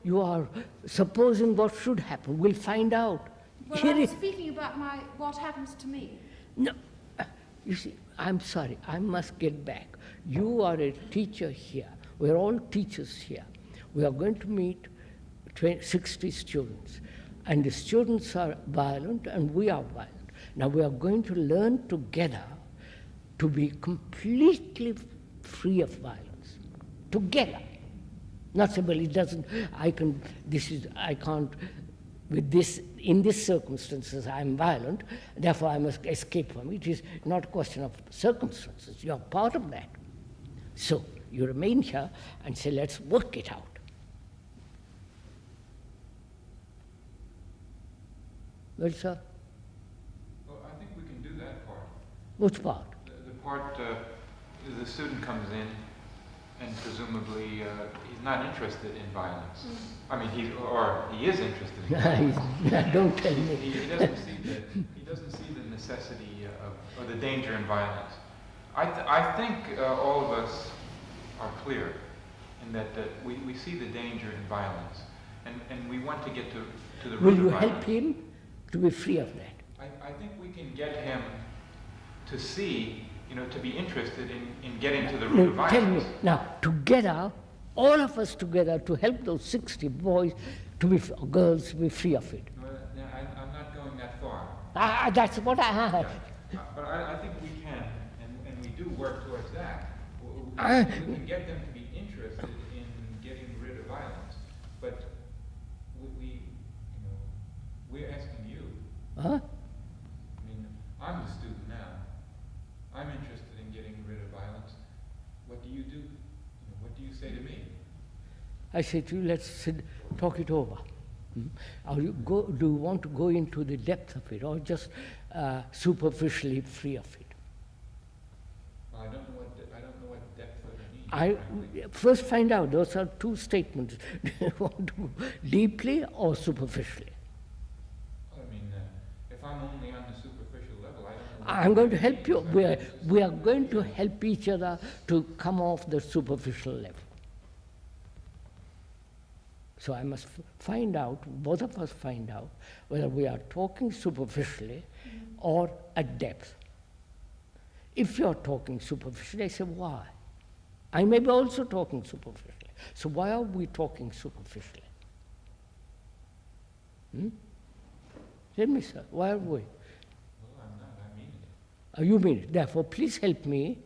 You are supposing what should happen. We'll find out. Well, I'm speaking about what happens to me. No, you see, I'm sorry, I must get back. You are a teacher here. We're all teachers here. We are going to meet 60 students. And the students are violent and we are violent. Now we are going to learn together to be completely free of violence. Together. Not say, well, it doesn't, I can't, with this, in these circumstances, I'm violent, therefore I must escape from it. It is not a question of circumstances. You are part of that. So, you remain here and say, let's work it out. Well, sir? Well, I think we can do that part. Which part? The part, the student comes in and presumably he's not interested in violence. I mean, he is interested in violence. Don't tell me. He doesn't see the necessity or the danger in violence. I think all of us are clear in that we see the danger in violence, and we want to get to the root Will of violence. you help him to be free of that? I think we can get him to see, to be interested in getting to the root of violence. Tell me, now, together, all of us together, to help those 60 boys girls to be free of it. No, I'm not going that far. That's what I had. Yeah. But I think we can, and we do work towards that. We can get them to be interested in getting rid of violence, but we're asking you. Huh? I mean, I'm the student now. I'm interested in getting rid of violence. What do you do? What do you say to me? I say to you, let's talk it over. Do you want to go into the depth of it, or just superficially free of it? Well, I don't know what depth of it means. First find out. Those are two statements. Do you want to go deeply or superficially? I mean, if I'm only on the superficial level, I don't know. I'm going to help you. We are going to help each other to come off the superficial level. So I must find out, both of us find out, whether we are talking superficially or at depth. If you're talking superficially, I say, why? I may be also talking superficially. So why are we talking superficially? Tell me, sir, why are we? Well, I'm not. I mean it. Oh, you mean it. Therefore, please help me.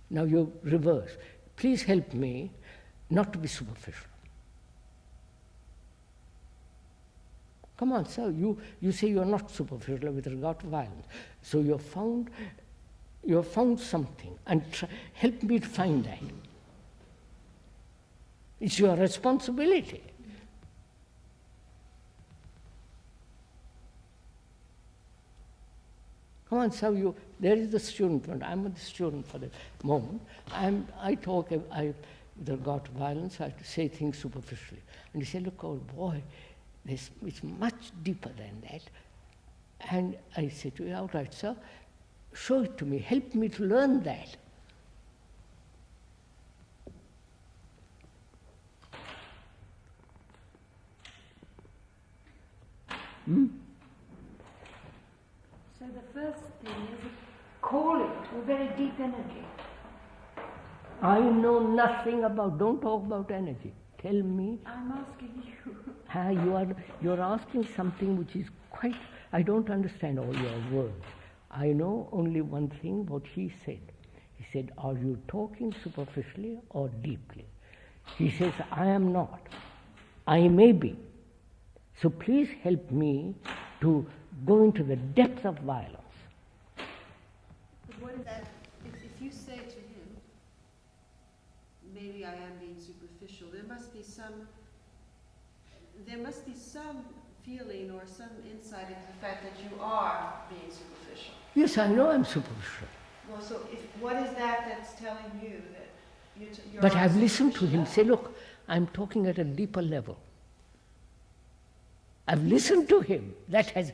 Now you reverse. Please help me not to be superficial. Come on, sir, you say you're not superficial with regard to violence. So you have found something, and help me to find that. It's your responsibility. Come on, sir, there is the student fund. I'm the student for the moment. I talk with regard to violence, I say things superficially. And you say, look, old boy, it's much deeper than that. And I say to you, all right, sir, show it to me, help me to learn that. So the first thing is call it to a very deep energy. I know nothing about, don't talk about energy. Tell me. I'm asking you. You're asking something which is quite, I don't understand all your words. I know only one thing, what he said. He said, are you talking superficially or deeply? He says, I am not. I may be. So please help me to go into the depth of violence. But what is that, if you say to him, maybe I am being superficial, there must be some feeling or some insight into the fact that you are being superficial. Yes, I know I'm superficial. Well, so what is that that's telling you that you're But I've listened to him say, look, I'm talking at a deeper level. I've listened to him. That has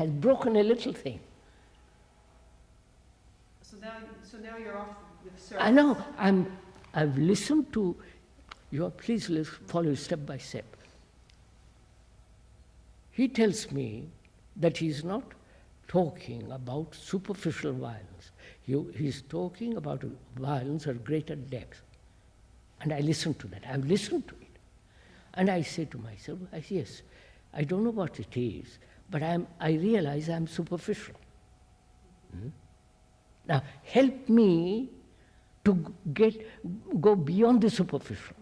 broken a little thing. So now you're off with surface. I know. I've listened to your. Please follow step by step. He tells me that he's not talking about superficial violence. He's talking about violence at greater depth. And I listen to that. I've listened to it. And I say to myself, yes, I don't know what it is, but I realize I'm superficial. Now, help me to go beyond the superficial.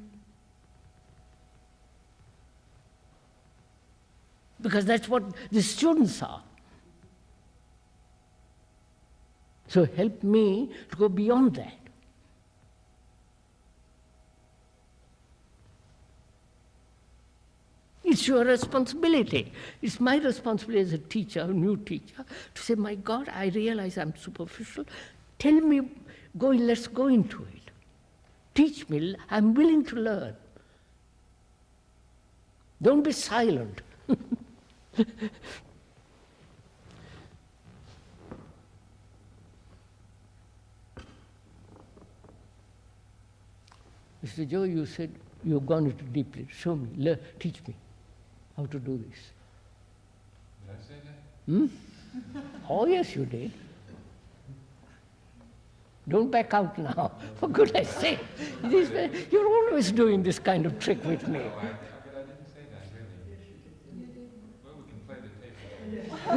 Because that's what the students are. So help me to go beyond that. It's your responsibility. It's my responsibility as a teacher, a new teacher, to say, my God, I realize I'm superficial. Tell me, let's go into it. Teach me, I'm willing to learn. Don't be silent. Mr. Joe, you said you've gone into deeply. Show me, teach me how to do this. Did I say that? Oh, yes, you did. Don't back out now, for goodness sake. You're always doing this kind of trick with me. No, I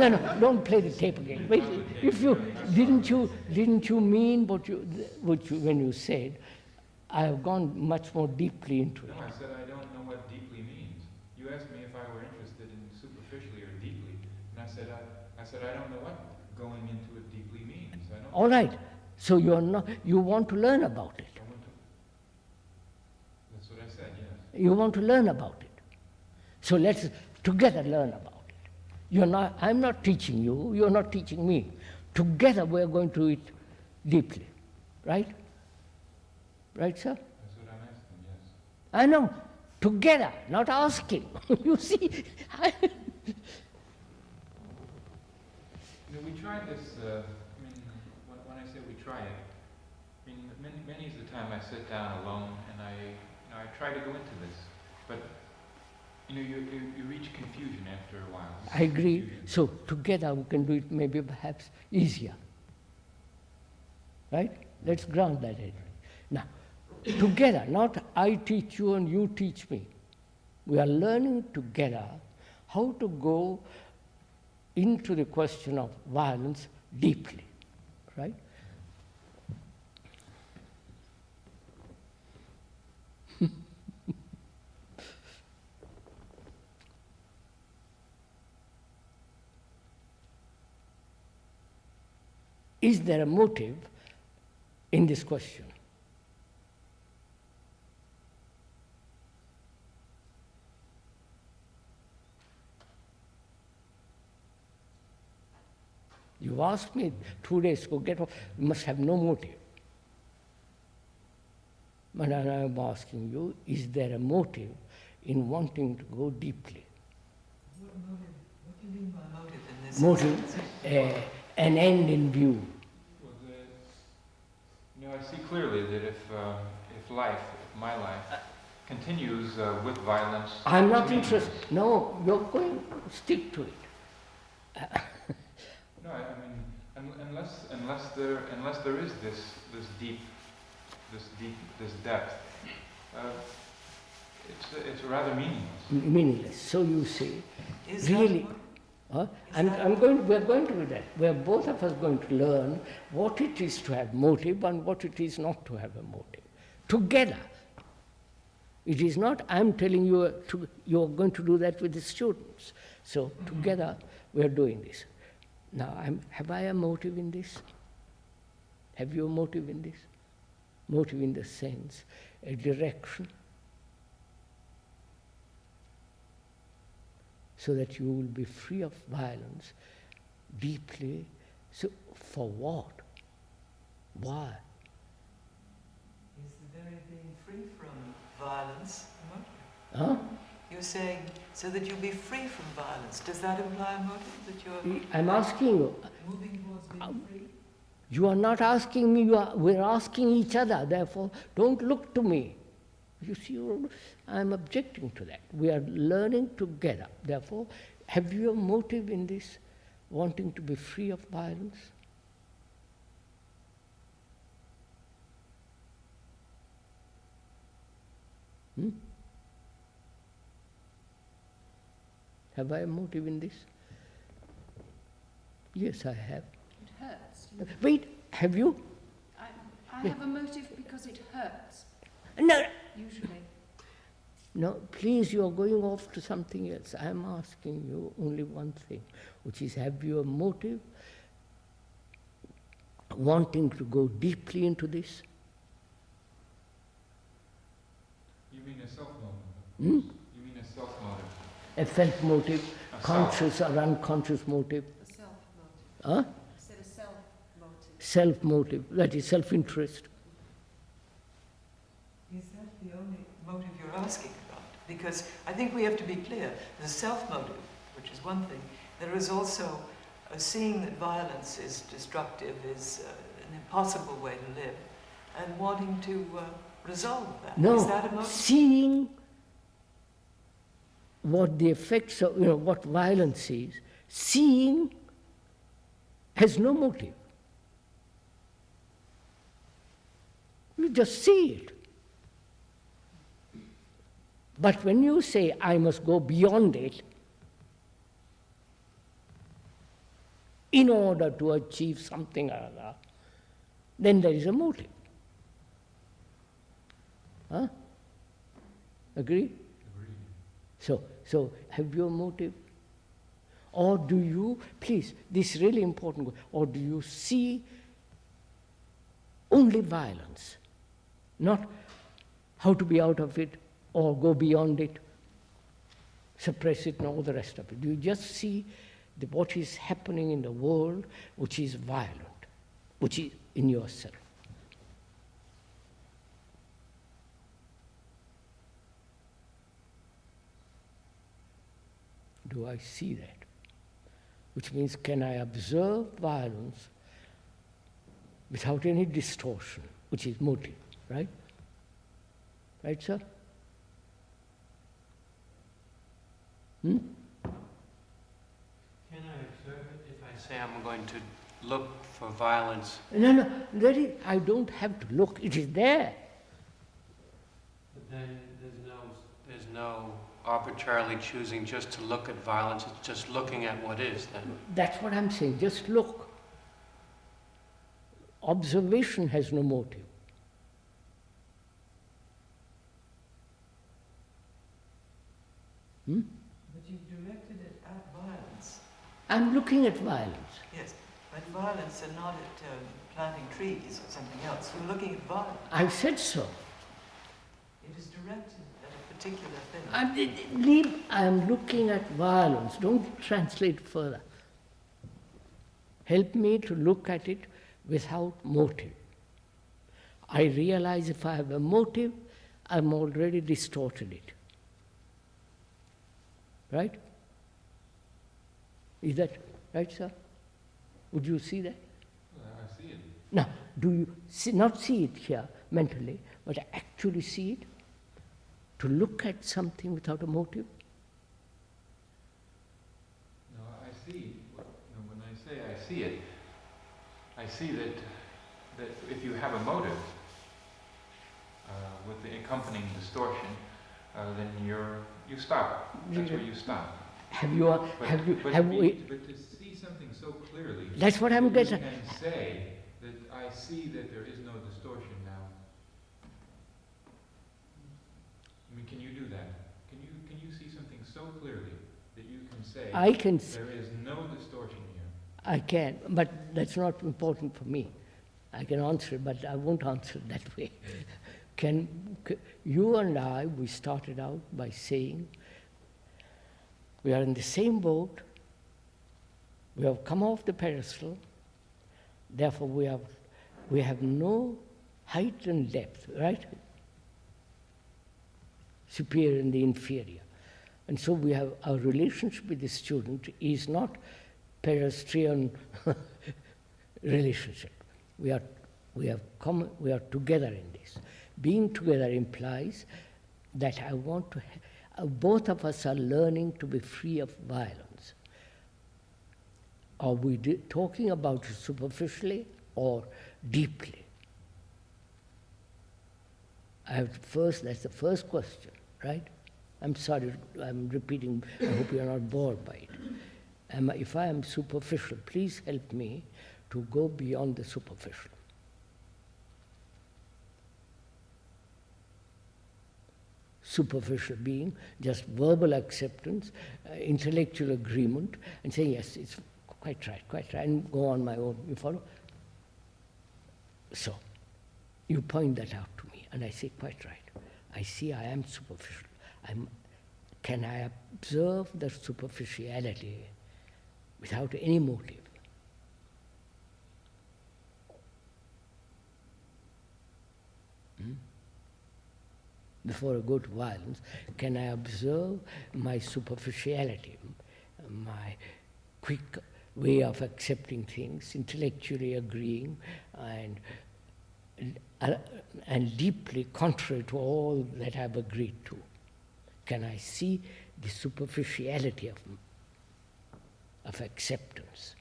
no, don't play the tape again. Wait, if you didn't you mean what you when you said, I have gone much more deeply into it. No, I said I don't know what deeply means. You asked me if I were interested in superficially or deeply, and I said I don't know what going into it deeply means. I don't. All right. So you want to learn about it. That's what I said. Yes. You want to learn about it. So let's together learn about it. I'm not teaching you, you're not teaching me. Together we're going to it deeply. Right? Right, sir? That's what I'm asking, yes. I know. Together, not asking. You see? We tried this, when I say we try it, many is the time I sit down alone and I try to go into this, but you reach confusion after a while. I agree. So together we can do it maybe perhaps easier. Right? Let's ground that in. Now, together, not I teach you and you teach me. We are learning together how to go into the question of violence deeply. Right? Is there a motive in this question? You asked me 2 days ago, you must have no motive. But I'm asking you, is there a motive in wanting to go deeply? What motive? What do you mean by motive in this? Motive, an end in view. Well, I see clearly that if my life continues with violence. I'm not interested. No, you're going to stick to it. No, I mean, unless there is this depth, it's rather meaningless. Meaningless. So you see, Is really. We're going to do that. We're both of us going to learn what it is to have motive and what it is not to have a motive. Together. It is not, I'm telling you, you're going to do that with the students. So together we're doing this. Now, have I a motive in this? Have you a motive in this? Motive in the sense, a direction. So that you will be free of violence deeply. So for what? Why? Is the very being free from violence a motive? Huh? You're saying so that you'll be free from violence. Does that imply a motive that you're I'm asking you. moving towards being free? You are not asking me, we're asking each other. Therefore, don't look to me. You see, I'm objecting to that. We are learning together. Therefore, have you a motive in this, wanting to be free of violence? Have I a motive in this? Yes, I have. It hurts. Wait, have you? I have a motive because it hurts. No. Usually. No, please, you are going off to something else. I am asking you only one thing, which is, have you a motive wanting to go deeply into this? You mean a self-motive? Hmm? You mean a self-motive? A felt motive, conscious or unconscious motive? A self-motive. Huh? I said a self-motive. Self-motive, that is self-interest. Is that the only motive you're asking about? Because I think we have to be clear. There's self-motive, which is one thing. There is also seeing that violence is destructive, is an impossible way to live, and wanting to resolve that. No, is that a motive? seeing what the effects of, what violence is, seeing has no motive. You just see it. But when you say, I must go beyond it, in order to achieve something or other, then there is a motive. Huh? Agree? So have you a motive? Or do you, please, this is really important, or do you see only violence, not how to be out of it or go beyond it, suppress it and all the rest of it? Do you just see what is happening in the world which is violent, which is in yourself? Do I see that? Which means, can I observe violence without any distortion, which is motive, right? Right, sir? Hmm? Can I observe it if I say I'm going to look for violence? No, I don't have to look, it is there. But then there's no arbitrarily choosing just to look at violence, it's just looking at what is then. That's what I'm saying, just look. Observation has no motive. Hmm? But you've directed it at violence. I'm looking at violence. Yes, but violence and not at planting trees or something else. You're looking at violence. I've said so. It is directed at a particular thing. I'm looking at violence. Don't translate further. Help me to look at it without motive. I realize if I have a motive, I'm already distorted it. Right? Is that right, sir? Would you see that? I see it. Now, do you not see it here mentally, but actually see it? To look at something without a motive? No, I see. When I say I see it, I see that if you have a motive with the accompanying distortion, then you stop. That's where you stop. But to see something so clearly, that's what I'm getting. You can say that I see that there is no distortion now. I mean, can you do that? Can you see something so clearly that you can say there is no distortion here? I can, but that's not important for me. I can answer it, but I won't answer it that way. You and I, we started out by saying we are in the same boat, we have come off the pedestal, therefore we have no height and depth, right? Superior and the inferior. And so we have our relationship with the student is not pedestrian relationship. We are together in this. Being together implies that I want to, both of us are learning to be free of violence. Are we talking about it superficially or deeply? That's the first question, right? I'm sorry, I'm repeating, I hope you're not bored by it. If I am superficial, please help me to go beyond the superficial. Superficial being just verbal acceptance, intellectual agreement, and saying, yes, it's quite right, and go on my own. You follow? So, you point that out to me, and I say, quite right. I see I am superficial. Can I observe the superficiality without any motive? Before I go to violence, can I observe my superficiality, my quick way of accepting things, intellectually agreeing, and deeply contrary to all that I've agreed to? Can I see the superficiality of acceptance?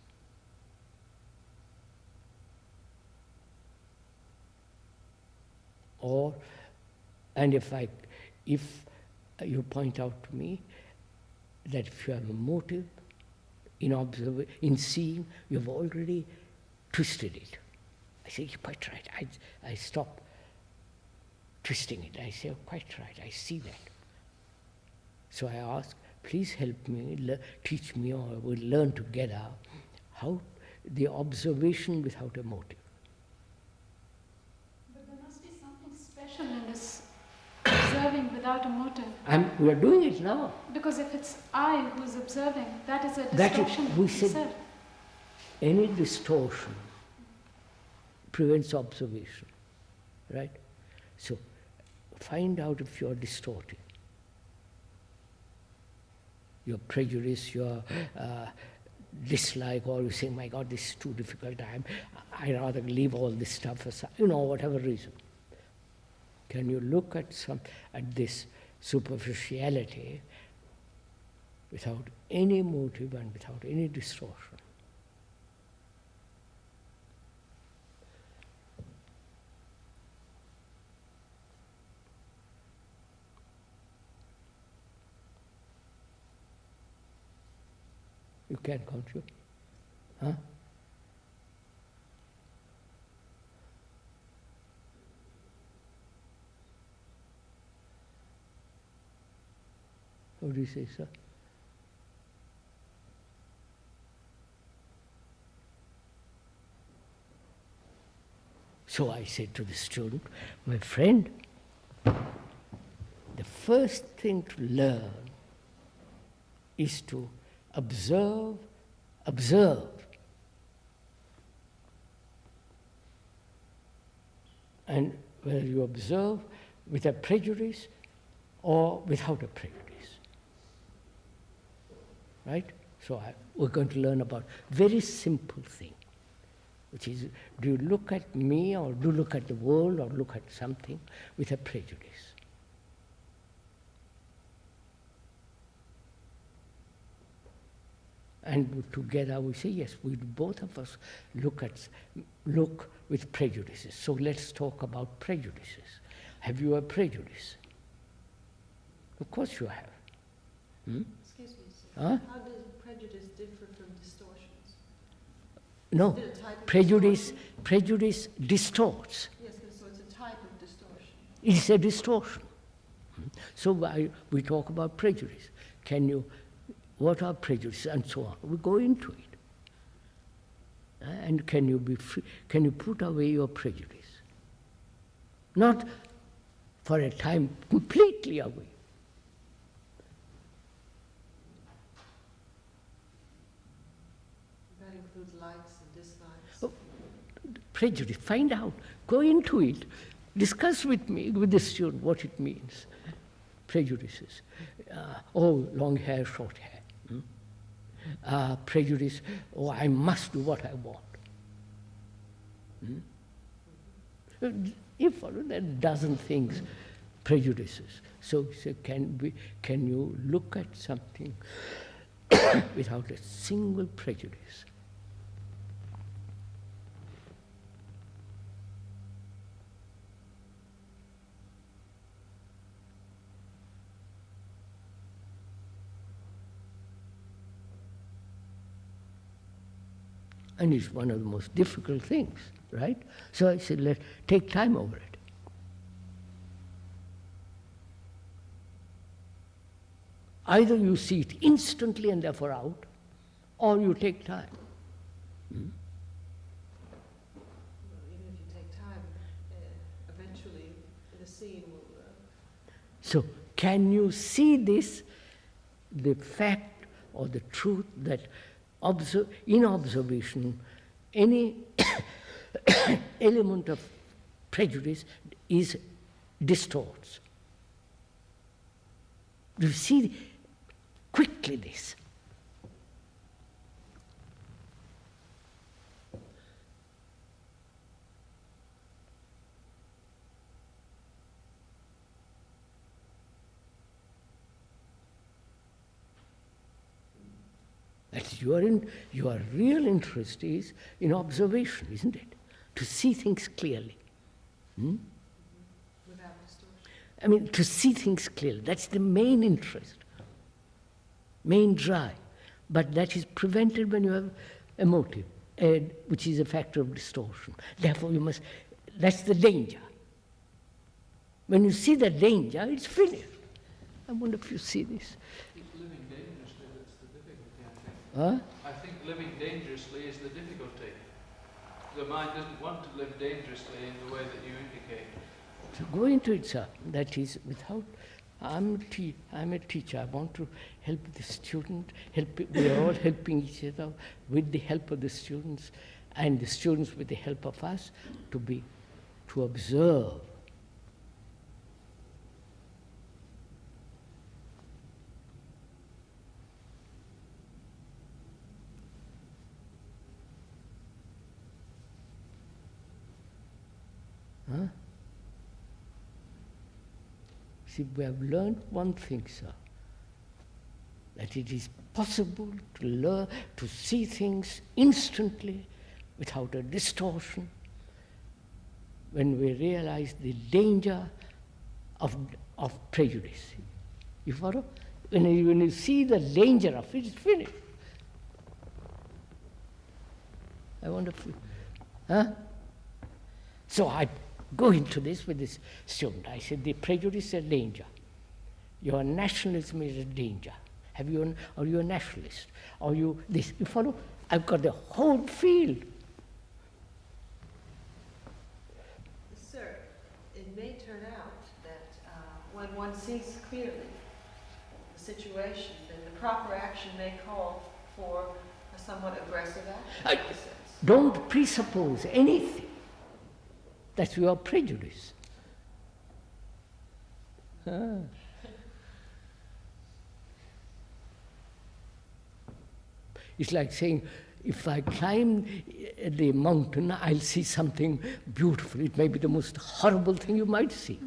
And if you point out to me that if you have a motive, in seeing, you've already twisted it. I say, you're quite right. I stop twisting it. I say, quite right, I see that. So I ask, please help me, teach me, or we'll learn together how the observation without a motive. But there must be something special in this observing without a motive. We are doing it now. Because if it's I who's observing, that is a That distortion. is, we said, any distortion prevents observation, right? So find out if you're distorting. Your prejudice, your dislike, or you say, my God, this is too difficult, I'd rather leave all this stuff aside, whatever reason. Can you look at this superficiality without any motive and without any distortion? You can, can't you? Huh? What do you say, sir? So I said to the student, my friend, the first thing to learn is to observe. And whether you observe with a prejudice or without a prejudice. Right? So we're going to learn about very simple thing, which is, do you look at me, or do you look at the world, or look at something with a prejudice? And together we say, yes, we both of us look with prejudices. So let's talk about prejudices. Have you a prejudice? Of course you have. Excuse me, sir. Huh? How does prejudice differ from distortions? No, Is it a type of prejudice distorts. Yes, so it's a type of distortion. It's a distortion. So we talk about prejudice. What are prejudices and so on? We go into it. And can you be free? Can you put away your prejudice? Not for a time completely away. That includes likes and dislikes. Oh, prejudice, find out. Go into it. Discuss with me, with the student, what it means. Prejudices. Long hair, short hair. Prejudice, I must do what I want. If there are a dozen things, prejudices. So can you look at something without a single prejudice? And it's one of the most difficult things, right? So I said, let's take time over it. Either you see it instantly and therefore out, or you take time. Well, even if you take time, eventually the scene will... So can you see this, the fact or the truth that in observation, any element of prejudice distorts. Do you see quickly this? That your real interest is in observation, isn't it? To see things clearly. Without distortion. I mean, to see things clearly. That's the main interest, main drive. But that is prevented when you have a motive, which is a factor of distortion. Therefore, that's the danger. When you see the danger, it's finished. I wonder if you see this. Living dangerously, that's the difficulty, I think. Huh? I think living dangerously is the difficulty. The mind doesn't want to live dangerously in the way that you indicate. To go into it, sir, that is without, I'm a teacher, I want to help the student, we are all helping each other with the help of the students, and the students with the help of us to observe. Huh? See, we have learned one thing, sir, that it is possible to learn, to see things instantly without a distortion when we realize the danger of prejudice. You follow? When you see the danger of it, it's finished. I wonder if huh? So I go into this with this student. I said, the prejudice is a danger. Your nationalism is a danger. Are you a nationalist? Are you this? You follow? I've got the whole field. Sir, it may turn out that when one sees clearly the situation, then the proper action may call for a somewhat aggressive action. In a sense. Don't presuppose anything. That's your prejudice. It's like saying, if I climb the mountain, I'll see something beautiful. It may be the most horrible thing you might see.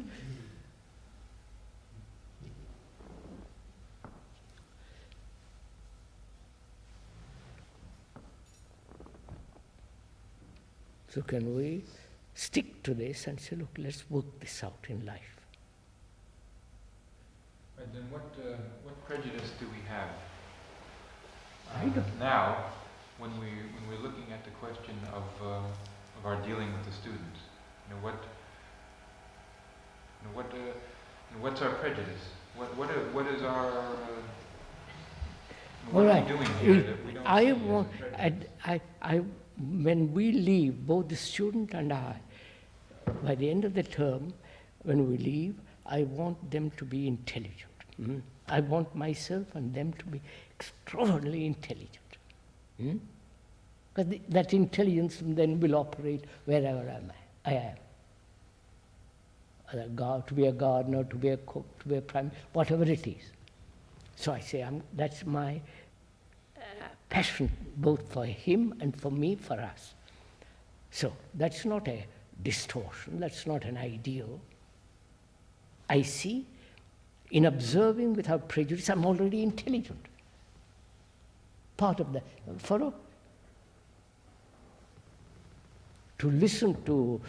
So can we stick to this and say, look, let's work this out in life. Right, then what prejudice do we have? I don't. Now, when we're looking at the question of our dealing with the students, what's our prejudice? What is our what are we doing here that we don't see as prejudice? When we leave, both the student and I, by the end of the term, when we leave, I want them to be intelligent. Mm? I want myself and them to be extraordinarily intelligent. Mm? Because that intelligence then will operate wherever I am. To be a gardener, to be a cook, to be a prime, whatever it is. So I say, that's my passion, both for him and for me, for us. So that's not a distortion, that's not an ideal. I see, in observing without prejudice, I'm already intelligent. Part of the, follow? To listen to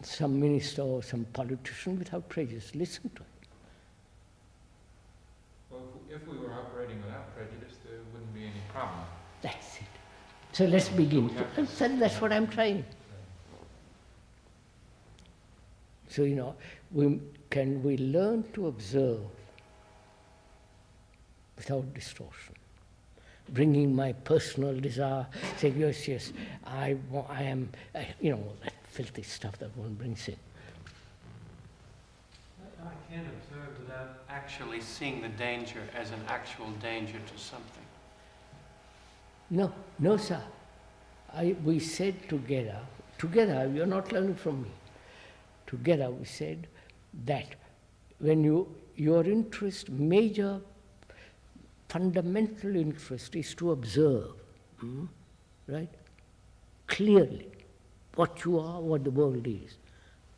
some minister or some politician without prejudice, listen to it. Well, if we were operating without prejudice, there wouldn't be any problem. That's it. So let's begin. That's what I'm trying. So, can we learn to observe without distortion? Bringing my personal desire, saying, yes, I am, that filthy stuff that one brings in. I can't observe without actually seeing the danger as an actual danger to something. No, sir. We said together, you're not learning from me. Together we said that when your interest, major fundamental interest is to observe, right? Clearly, what you are, what the world is.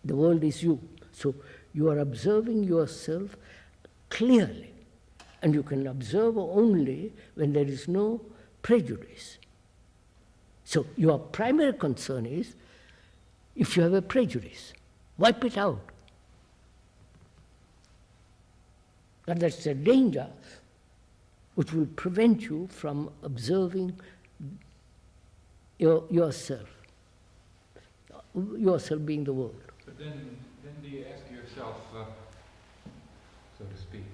The world is you. So you are observing yourself clearly. And you can observe only when there is no prejudice. So your primary concern is, if you have a prejudice, wipe it out. And that's the danger which will prevent you from observing yourself being the world. But then do you ask yourself, so to speak,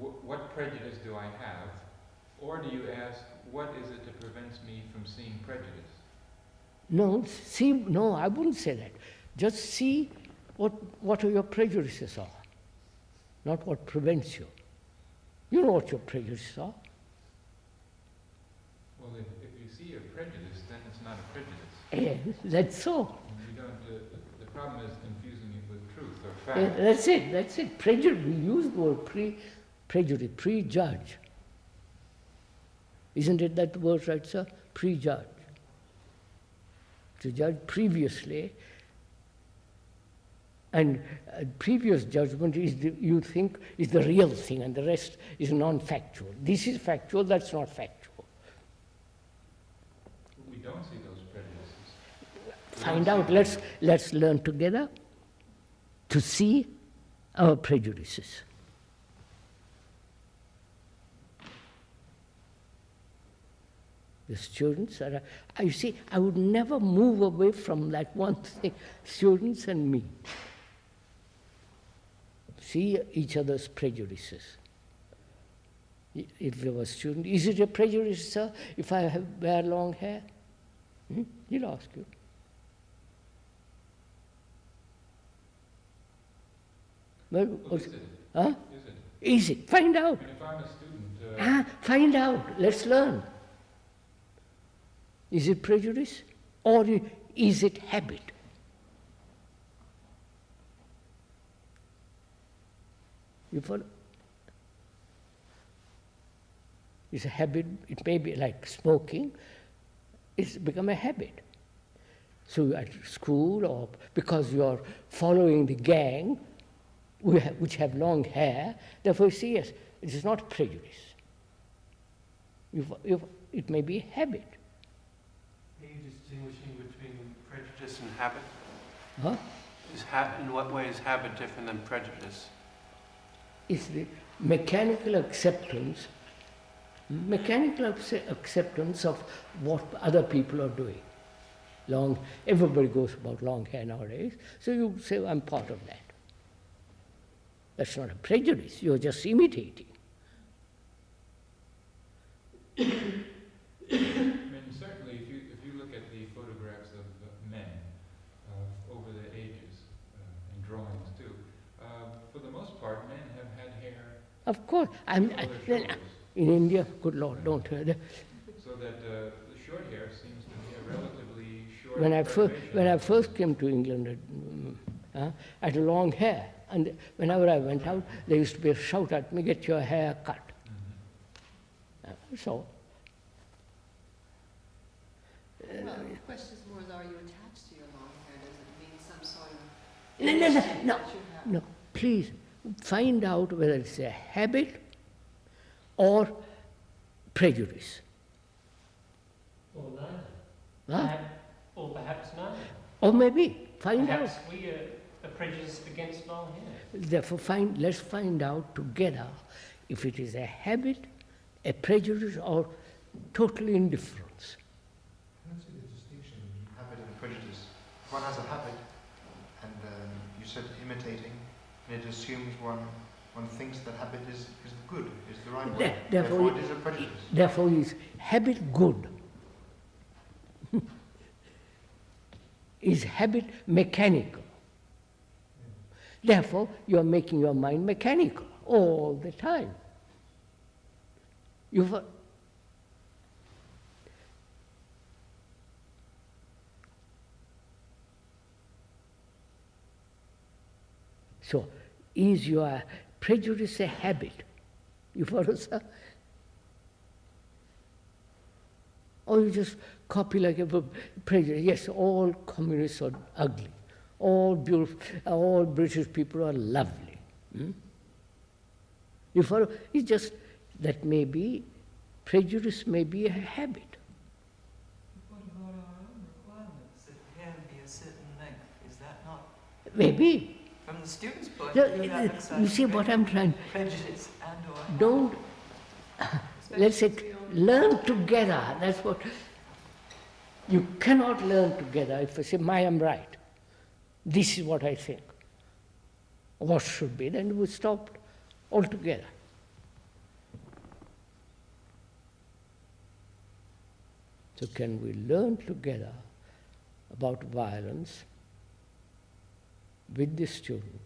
what prejudice do I have? Or do you ask, what is it that prevents me from seeing prejudice? No, I wouldn't say that. Just see what your prejudices are, not what prevents you. You know what your prejudices are. Well, if you see a prejudice, then it's not a prejudice. Yes, that's so. You don't, the problem is confusing it with truth or fact. That's it. Prejudice, we use the word prejudice, prejudge. Isn't it that word right, sir? Prejudge. To judge previously, and previous judgment is you think is the real thing, and the rest is non-factual. This is factual, that's not factual. We don't see those prejudices. Find out, let's learn together to see our prejudices. The students are, you see, I would never move away from that one thing, students and me. See each other's prejudices. If you were a student, is it a prejudice, sir, if I wear long hair? He'll ask you. Well, Is it? huh? Is it? Is it? Find out. And if I'm a student... Find out. Let's learn. Is it prejudice or is it habit? You follow? It's a habit. It may be like smoking. It's become a habit. So at school, or because you are following the gang, which have long hair, therefore you see, yes, it is not prejudice. It may be a habit. Are you distinguishing between prejudice and habit? Huh? In what way is habit different than prejudice? It's the mechanical acceptance of what other people are doing. Everybody goes about long hair nowadays, so you say, I'm part of that. That's not a prejudice, you're just imitating. I mean, certainly, if you look at the photographs of men over the ages, and drawings too, for the most part, men have had hair. Of course, in India, good Lord, don't hurt. So that the short hair seems to be a relatively short. When I first came to England, I had long hair, and whenever I went out, there used to be a shout at me, "Get your hair cut." So. Well, the question is more, are you attached to your long hair? Does it mean some sort of... No, please, find out whether it's a habit or prejudice. Or neither. Huh? Or perhaps neither. Or maybe, find perhaps out. we are prejudiced against long hair. Therefore, let's find out together if it is a habit, a prejudice, or total indifference. I don't see the distinction between habit and prejudice. One has a habit, and you said imitating, and it assumes one thinks that habit is good, is the right way. Therefore it is a prejudice. Therefore is habit good? Is habit mechanical? Therefore you are making your mind mechanical all the time. So, is your prejudice a habit? You follow, sir? Or you just copy like a prejudice? Yes, all communists are ugly. All British people are lovely. You follow? It's just that maybe prejudice may be a habit. What about our own requirements? That hair be a certain length, is that not? Maybe. From the student's point of view, that looks like you see what I'm trying. Prejudice and or Don't. let's say, Especially learn together. That's what, you cannot learn together if I say, I am right. This is what I think. What should be, then we stopped altogether. So can we learn together about violence with the student?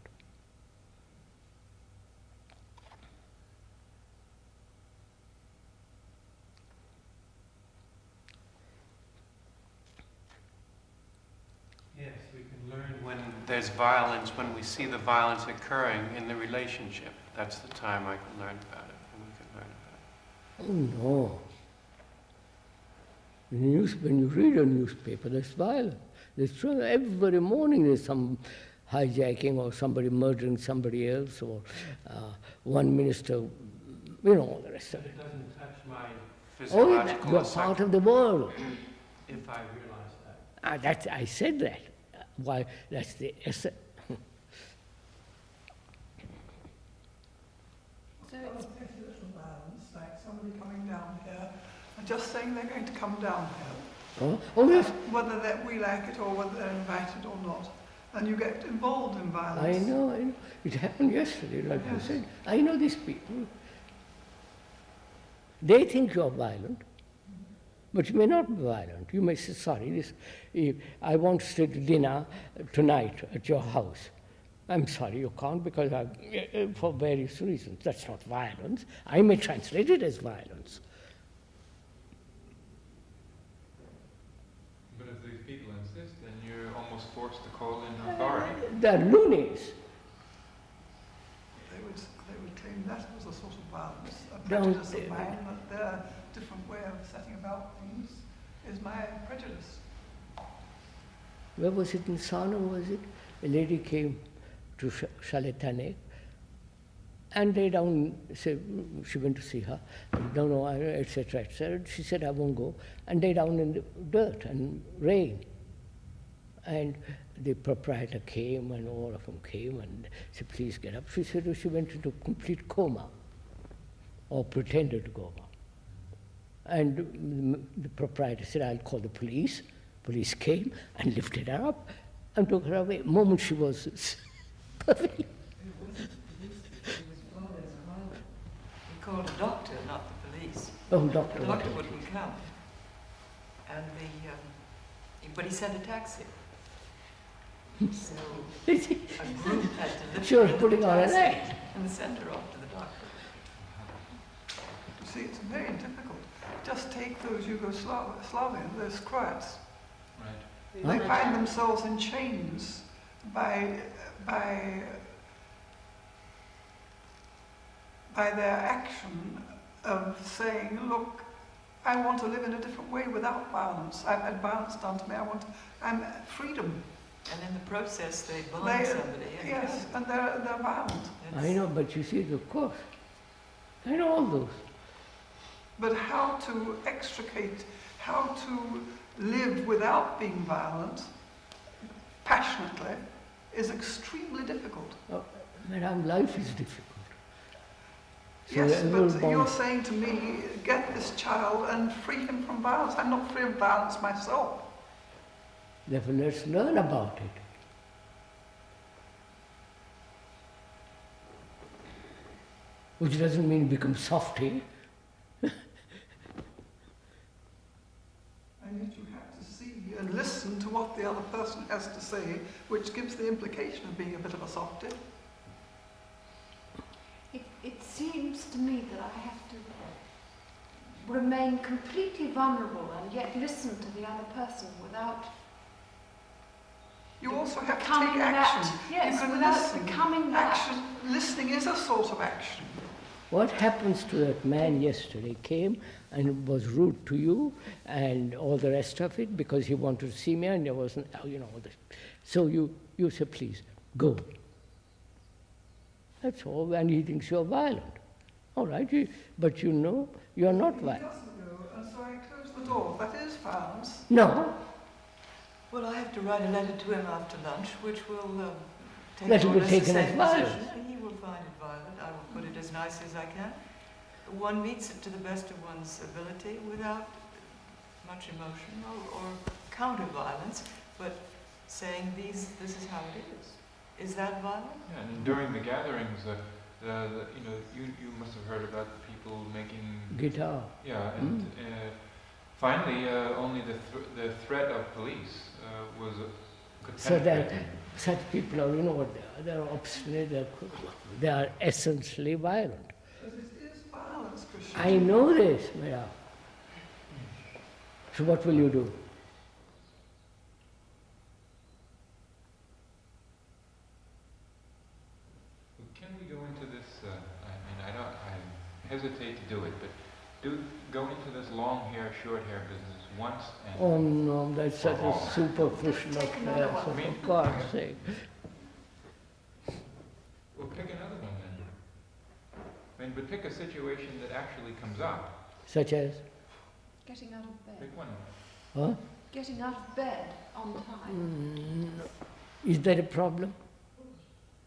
Yes, we can learn when there's violence, when we see the violence occurring in the relationship. That's the time I can learn about it, and we can learn about it. Oh no. When you read a newspaper, there's violence. Every morning there's some hijacking or somebody murdering somebody else or one minister, all the rest of it. It doesn't touch my Oh, physiological you're part of the world. if I realize that. I said that. Why? That's the essence. So it's little violence, like somebody coming down here and just saying they're going to come down here. Oh yes. Whether that we like it or whether they're invited or not. And you get involved in violence. I know. It happened yesterday, like you said. I know these people. They think you're violent, but you may not be violent. You may say, sorry, I want to stay to dinner tonight at your house. I'm sorry, you can't because for various reasons. That's not violence. I may translate it as violence. But if these people insist, then you're almost forced to call in authority. They're loonies. They would claim that was a sort of violence, a prejudice of mine, but their different way of setting about things is my prejudice. Where was it, in Sano, was it? A lady came to Shaletane and they down, she went to see her, no, etc., etc. She said, I won't go. And they down in the dirt and rain. And the proprietor came and all of them came and said, please get up. She said she went into complete coma or pretended coma. And the proprietor said, I'll call the police. Police came and lifted her up and took her away. The moment she was perfectly. We called a doctor, not the police. Oh, doctor. The doctor wouldn't come. And but he sent a taxi. So a group had to lift She was her in putting the on a taxi leg. and send her off to the doctor. You see, it's very difficult. Just take those Yugoslavians, those Croats. Right. They find themselves in chains by their action of saying, look, I want to live in a different way without violence. I've had violence done to me. I'm freedom. And in the process, they bomb somebody. Yes, and they're violent. I know, but you see, of course. I know all those. But how to extricate, how to live without being violent, passionately, is extremely difficult. Oh, Madam, life is difficult. So Yes, but you're saying to me, get this child and free him from violence. I'm not free of violence myself. Therefore, let's learn about it. Which doesn't mean become softy. And yet you have to see and listen to what the other person has to say, which gives the implication of being a bit of a softy. It seems to me that I have to remain completely vulnerable and yet listen to the other person without. You also have to becoming take action. that. Yes, you can without listen. becoming that. Action. Listening is a sort of action. What happens to that man yesterday? Came and was rude to you and all the rest of it because he wanted to see me and there wasn't, So you say, please, go. That's all, and he thinks you're violent. All right, but you know you're not violent. He doesn't go, and so I close the door. That is violence. No. Well, I have to write a letter to him after lunch, which will take That will more be or less the taken as same violence. position, and he will find it violent. I will put it as nice as I can. one meets it to the best of one's ability without much emotion or counter-violence, but saying this is how it is. Is that violent? Yeah, and during the gatherings, you must have heard about the people making guitar. Yeah, and finally, only the threat of police could So penetrate. that such people are, what they are obstinate, they are essentially violent. But it is violence, Krishna. I know this, madam. So what will you do? Can we go into this? I hesitate to do it, but go into this long hair, short hair business once and. Oh no, that's such a superficial affair, so I mean, for God's sake. Well, pick another one then. But pick a situation that actually comes up. Such as? Getting out of bed. Pick one. Huh? Getting out of bed on time. No. Is that a problem?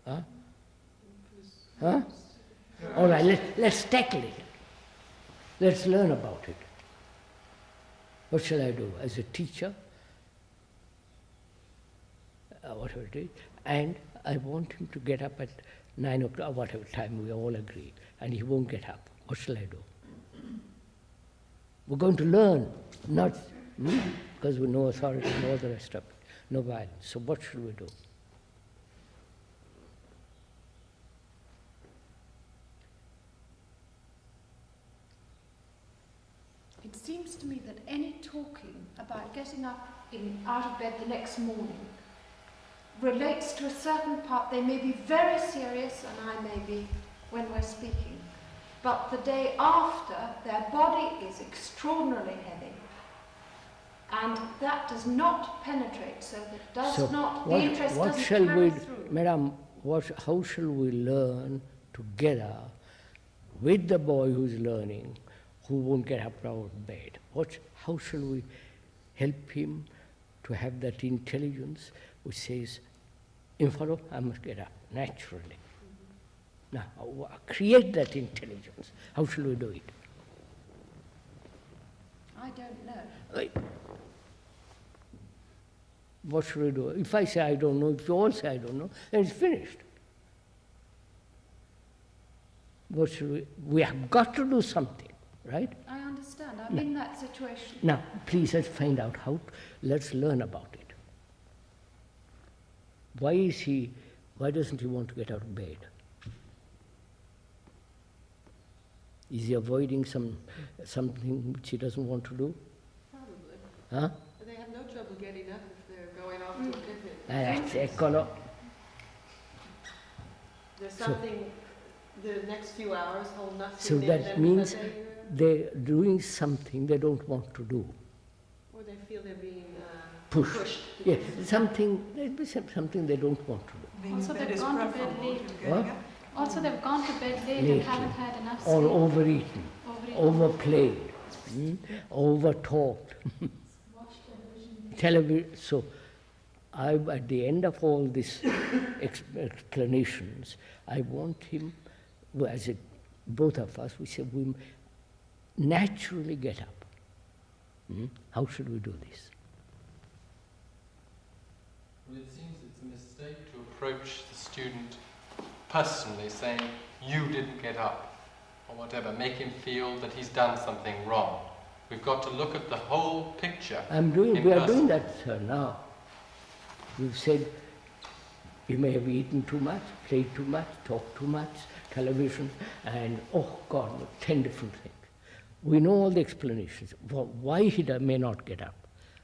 Huh? Huh? All right, let's tackle it. Let's learn about it. What shall I do as a teacher? Whatever it is. And I want him to get up at 9 o'clock, whatever time we all agree, and he won't get up. What shall I do? We're going to learn, not because we know authority and all the rest of it. No violence. So what should we do? It seems to me that any talking about getting up out of bed the next morning relates to a certain part. They may be very serious, and I may be when we're speaking, but the day after, their body is extraordinarily heavy, and that does not penetrate, so that does not, the interest doesn't carry through. Madam, how shall we learn together with the boy who's learning, who won't get up out of bed? How shall we help him to have that intelligence which says, Infalo, I must get up, naturally. Now, create that intelligence. How shall we do it? I don't know. What should we do? If I say I don't know, if you all say I don't know, then it's finished. What should we have got to do something, right? I understand. I'm in that situation. Now, please let's find out let's learn about it. Why doesn't he want to get out of bed? Is he avoiding something which he doesn't want to do? Probably. Huh? They have no trouble getting up if they're going off to a picnic. That's ecolo. There's something, the next few hours hold nothing. So that means they're doing something they don't want to do. Or they feel they're being pushed. Yes, something they don't want to do. Also, they've gone to bed late. What? Also, they've gone to bed late and haven't had enough sleep. Or overeaten, overplayed, overtalked. Television. So, at the end of all these explanations, I want him, both of us, we say we naturally get up. How should we do this? Well, it seems it's a mistake to approach the student personally, saying, you didn't get up, or whatever, make him feel that he's done something wrong. We've got to look at the whole picture. We are doing that, sir, now. We've said you may have eaten too much, played too much, talked too much, television, and 10 different things. We know all the explanations for why he may not get up,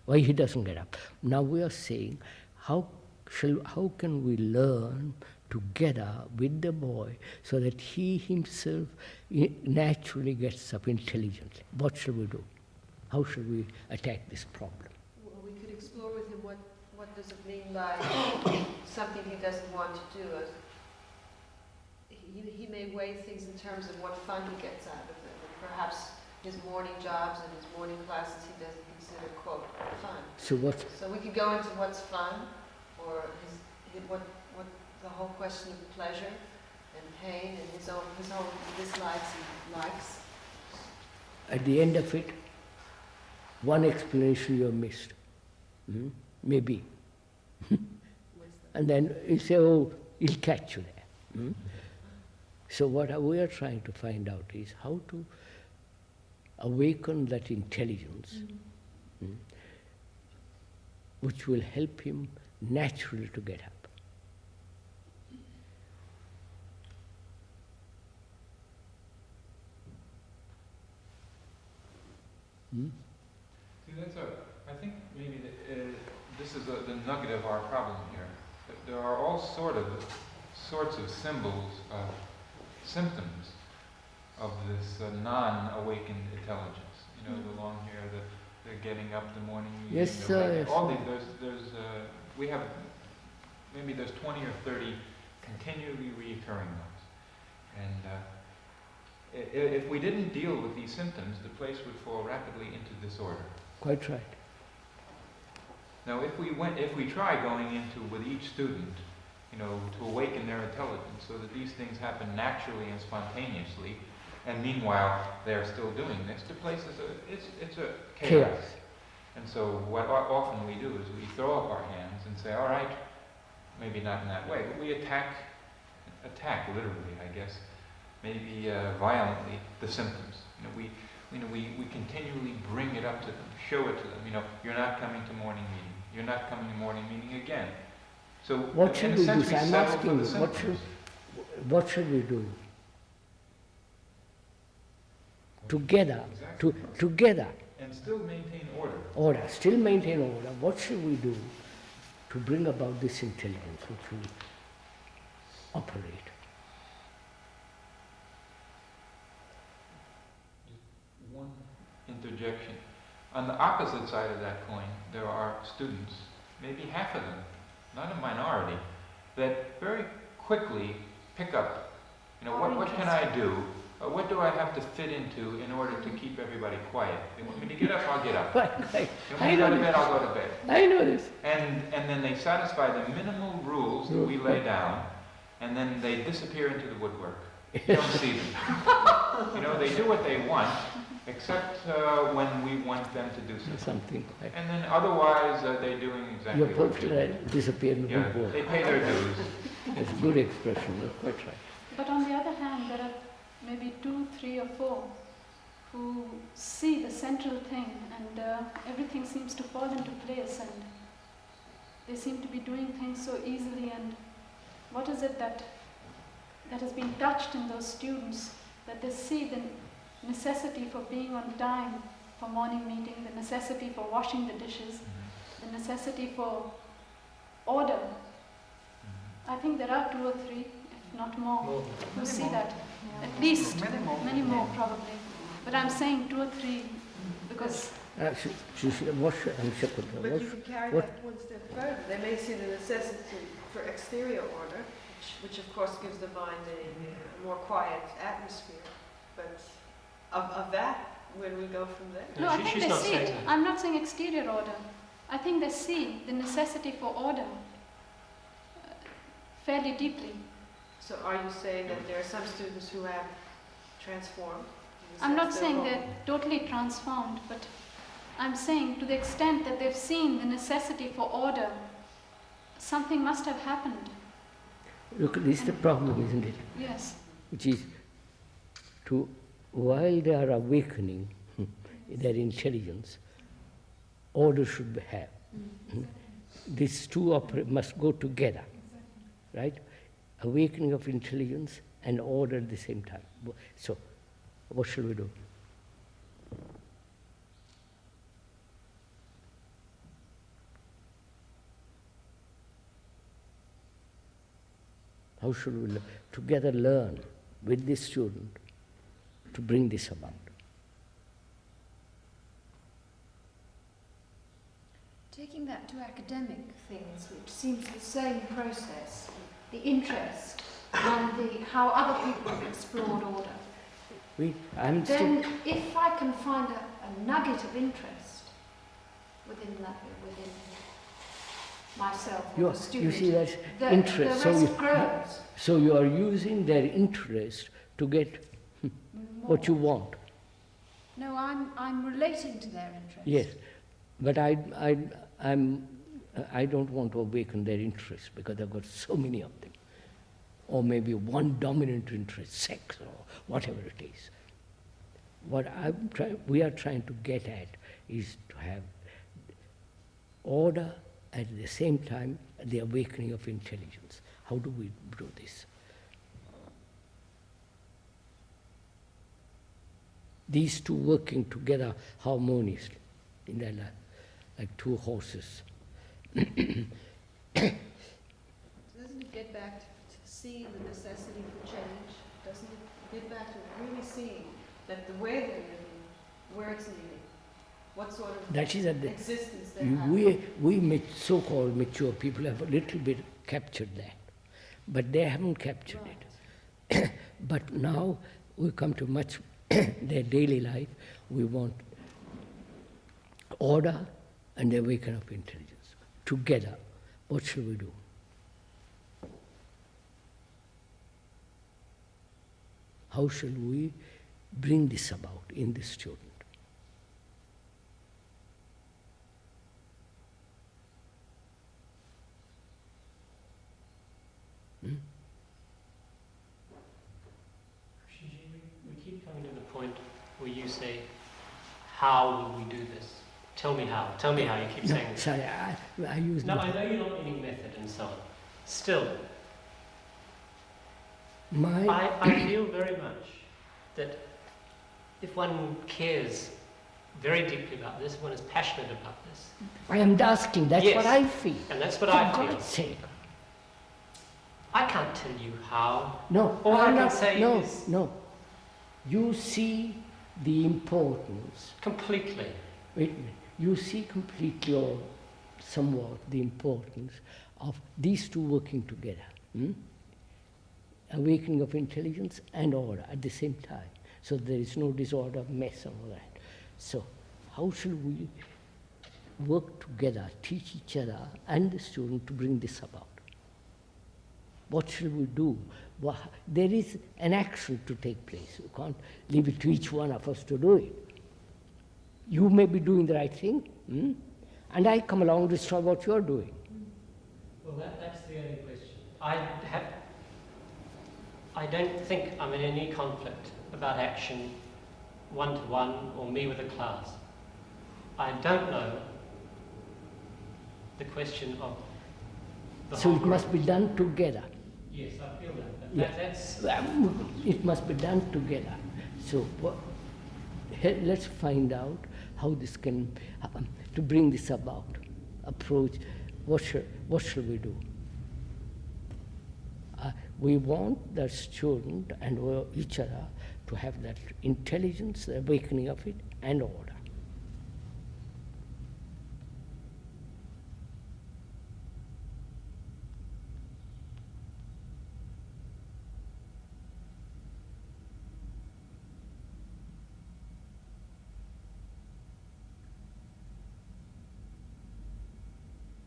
why he doesn't get up. Now we are saying, how can we learn together with the boy so that he himself naturally gets up intelligently? What shall we do? How shall we attack this problem? Well, we could explore with him what does it mean by something he doesn't want to do. He may weigh things in terms of what fun he gets out of it. And perhaps his morning jobs and his morning classes he doesn't consider, quote, fun. So we could go into what's fun, or what the whole question of pleasure and pain and his own dislikes and likes. at the end of it, one explanation you have missed. Maybe. And then you say, oh, he'll catch you there. So what we are trying to find out is how to awaken that intelligence, which will help him naturally to get up. See, I think maybe this is the nugget of our problem here. That there are all sorts of symbols, symptoms of this non-awakened intelligence. You know, the long hair, the getting up the morning. Yes, sir. Yes, all these. We have maybe there's 20 or 30 continually reoccurring ones, and. If we didn't deal with these symptoms, the place would fall rapidly into disorder. Quite right. Now, if we try going into with each student, you know, to awaken their intelligence, so that these things happen naturally and spontaneously, and meanwhile they're still doing this, the place is it's a chaos. And so what often we do is we throw up our hands and say, all right, maybe not in that way, but we attack literally, I guess. Maybe violently, the symptoms. We continually bring it up to them, show it to them. You know, you're not coming to morning meeting. You're not coming to morning meeting again. So what should we do? I'm asking you, what should we do? Together, together. And still maintain order. Order, still maintain order. What should we do to bring about this intelligence which will operate? One interjection. On the opposite side of that coin, there are students, maybe half of them, not a minority, that very quickly pick up, you know, what can I do? What do I have to fit into in order to keep everybody quiet? They want me to get up, I'll get up. They want me to go to bed, I'll go to bed. I know this. And then they satisfy the minimal rules that we lay down, and then they disappear into the woodwork. You don't see them. You know, they do what they want, except when we want them to do something. And then otherwise, they're doing exactly You're perfectly right. Disappear in the woodwork. They pay their dues. That's a good expression. You're quite right. But on the other hand, there are maybe 2, 3 or 4 who see the central thing, and everything seems to fall into place, and they seem to be doing things so easily. And what is it that has been touched in those students, that they see the necessity for being on time for morning meeting, the necessity for washing the dishes, the necessity for order? I think there are 2 or 3, if not more, who see that. At least, many more probably. But I'm saying 2 or 3 because... But you can carry that one step further. They may see the necessity for exterior order, which of course gives the mind a more quiet atmosphere. But of that, where do we go from there? No, I think they see it. I'm not saying exterior order. I think they see the necessity for order fairly deeply. So are you saying that there are some students who have transformed? I'm not saying they're totally transformed, but I'm saying to the extent that they've seen the necessity for order, something must have happened. Look, this is the problem, isn't it? Yes. Which is, while they are awakening their intelligence, order should be have. These two must go together, right? Awakening of intelligence and order at the same time. So, what should we do? How should we together learn with this student to bring this about? Taking that to academic things, which seems the same process, the interest and how other people have explored order. Then if I can find a nugget of interest within myself or the student, you see that's the interest. rest grows. So you are using their interest to get what you want. No, I'm relating to their interest. Yes, but I don't want to awaken their interest because I've got so many of them. Or maybe one dominant interest, sex or whatever it is. What we are trying to get at is to have order at the same time the awakening of intelligence. How do we do this? These two working together harmoniously in their life, like two horses. Doesn't it get back to seeing the necessity for change? Doesn't it get back to really seeing that the way they're living, where it's needed, what sort of existence they have? We so-called mature people have a little bit captured that, but they haven't captured it. But now we come to much their daily life. We want order and the awakening of intelligence together. What shall we do? How shall we bring this about in the student? We keep coming to the point where you say, how will we do this? Tell me how. Tell me how. You keep saying this. Sorry, I use No, I know you're not meaning method and so on. Still, I feel very much that if one cares very deeply about this, one is passionate about this. I am asking, that's what I feel. And that's what I feel. For God's sake. I can't tell you how. No, all I can say is... No. You see the importance. Completely. Wait a minute. You see completely or somewhat the importance of these two working together. Awakening of intelligence and order at the same time. So there is no disorder, mess and all that. So how shall we work together, teach each other and the student to bring this about? What shall we do? There is an action to take place. You can't leave it to each one of us to do it. You may be doing the right thing, and I come along to destroy what you're doing. Well, that's the only question. I don't think I'm in any conflict about action one-to-one or me with a class. I don't know the question of the So whole it group. must be done together. Yes, I feel that. That's It must be done together. So let's find out how this can happen, to bring this about. Approach, what shall we do? We want the student and each other to have that intelligence, the awakening of it, and order.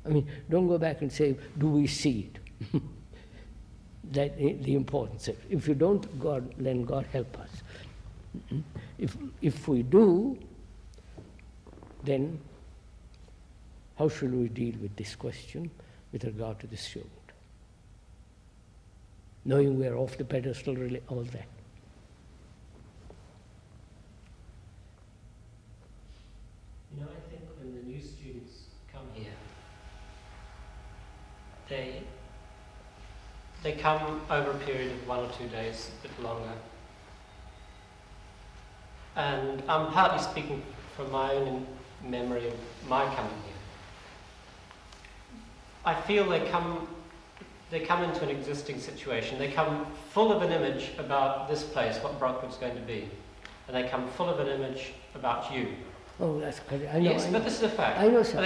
I mean, don't go back and say, do we see it? That the importance of it. If you don't, then God help us. If we do, then how should we deal with this question with regard to the student? Knowing we're off the pedestal, really, all that. You know, I think when the new students come here, they come over a period of 1 or 2 days, a bit longer. And I'm partly speaking from my own memory of my coming here. I feel they come into an existing situation. They come full of an image about this place, what Brockwood's going to be. And they come full of an image about you. Oh, that's correct. I know. Yes, but this is a fact. I know, sir.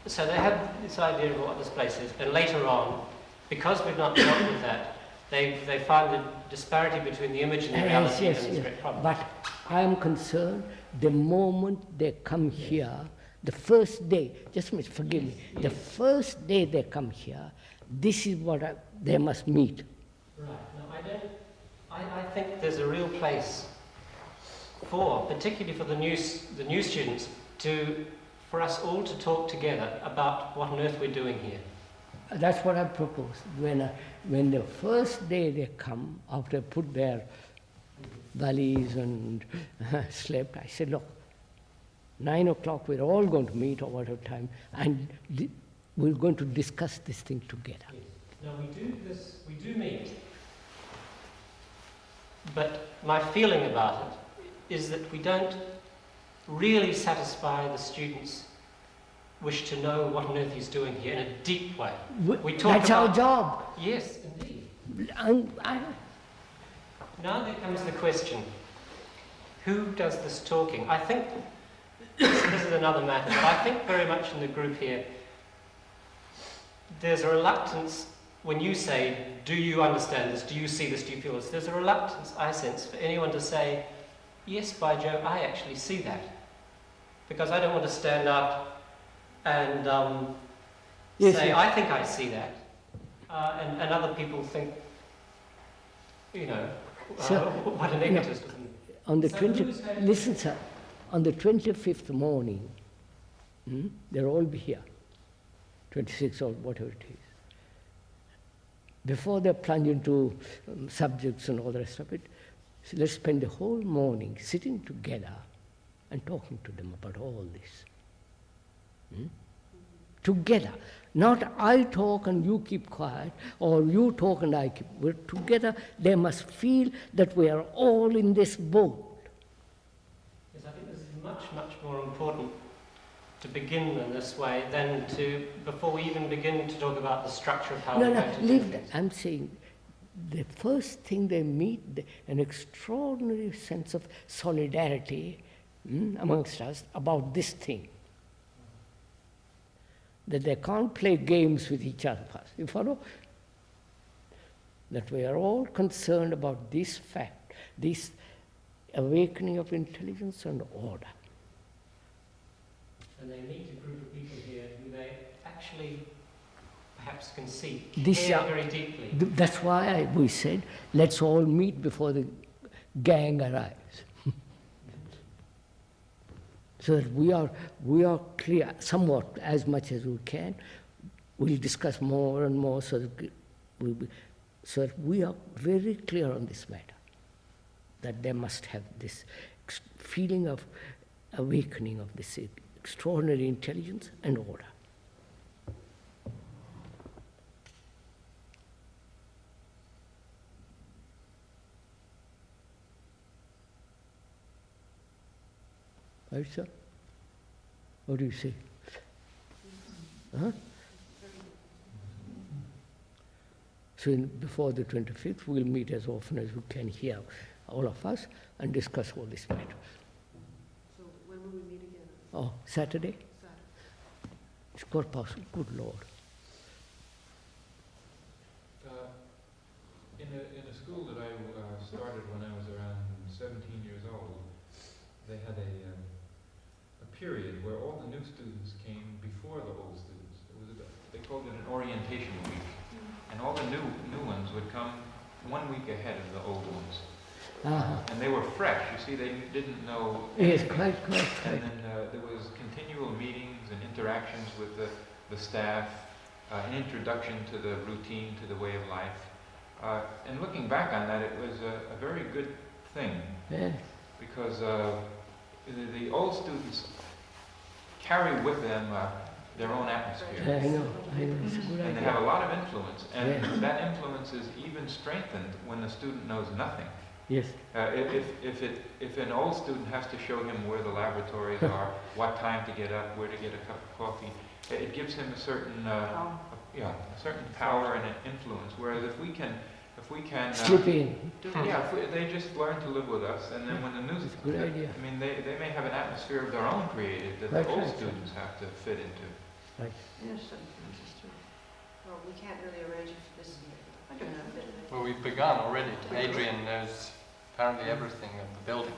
So they have this idea of what this place is, and later on, because we've not dealt with that, they find the disparity between the image and the reality and it's a great problem. But I am concerned the moment they come here, the first day, just a minute, forgive me, the first day they come here, this is what they must meet. Right. No, I think there's a real place particularly for the new students, for us all to talk together about what on earth we're doing here. That's what I proposed. When the first day they come, after put their valleys and slept, I said, look, 9 o'clock we're all going to meet or whatever time, and we're going to discuss this thing together. Yes. Now we do meet, but my feeling about it is that we don't really satisfy the students' wish to know what on earth he's doing here in a deep way. We talk That's our job. Yes, indeed. I Now there comes the question, who does this talking? I think, this is another matter, but I think very much in the group here, there's a reluctance when you say, do you understand this, do you see this, do you feel this? There's a reluctance, I sense, for anyone to say, yes, by Joe, I actually see that. Because I don't want to stand up and Yes, say, yes. I think I see that. And other people think, what an egotist. On the So 20, who's going to- listen, sir, on the 25th morning, they'll all be here, 26 or whatever it is. Before they plunge into subjects and all the rest of it, so let's spend the whole morning sitting together and talking to them about all this. Together. Not I talk and you keep quiet, or you talk and I keep. We're together. They must feel that we are all in this boat. Yes, I think this is much, much more important to begin in this way than before we even begin to talk about the structure of how we're going to do Leave that. things. I'm saying the first thing they meet, an extraordinary sense of solidarity amongst us about this thing. That they can't play games with each other first. You follow? That we are all concerned about this fact, this awakening of intelligence and order. And they meet a group of people here who they actually perhaps can see, This, care very deeply. That's why we said, let's all meet before the gang arrives. So that we are clear, somewhat, as much as we can. We'll discuss more and more so that we are very clear on this matter. That they must have this feeling of awakening of this extraordinary intelligence and order. Right, sir? What do you say? Huh? So before the 25th, we'll meet as often as we can here, all of us, and discuss all these matters. So when will we meet again? Oh, Saturday? Saturday. It's quite possible. Good Lord. In a school that I started when I was around 17 years old, they had a period where all the new students came before the old students. They called it an orientation week. And all the new ones would come 1 week ahead of the old ones. And they were fresh. You see, they didn't know anything. Yes, quite. And then there was continual meetings and interactions with the staff, an introduction to the routine, to the way of life. And looking back on that, it was a very good thing. Yes. Because the old students carry with them their own atmosphere. I know. It's a good idea. And they have a lot of influence. And Yes. that influence is even strengthened when the student knows nothing. Yes. If an old student has to show him where the laboratories are, what time to get up, where to get a cup of coffee, it gives him a certain power and an influence. Whereas if we can slip in. They just learn to live with us, and then when the new, Good idea. I mean, they may have an atmosphere of their own created that the old students have to fit into. Right. Yes, that's true. Well, we can't really arrange it for this year. I don't know. Well, we've begun already. Adrian knows apparently everything of the building.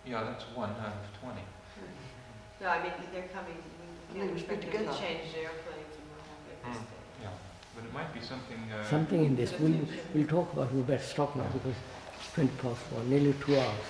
Yeah, that's 1 out of 20. No, I mean, they're coming, we Yeah, can't we expect speak them to together. change the airplanes and what have you at this stage. Yeah, but it might be something. Something in this. We'll talk about it. We better stop now because it's 1:20, nearly 2 hours.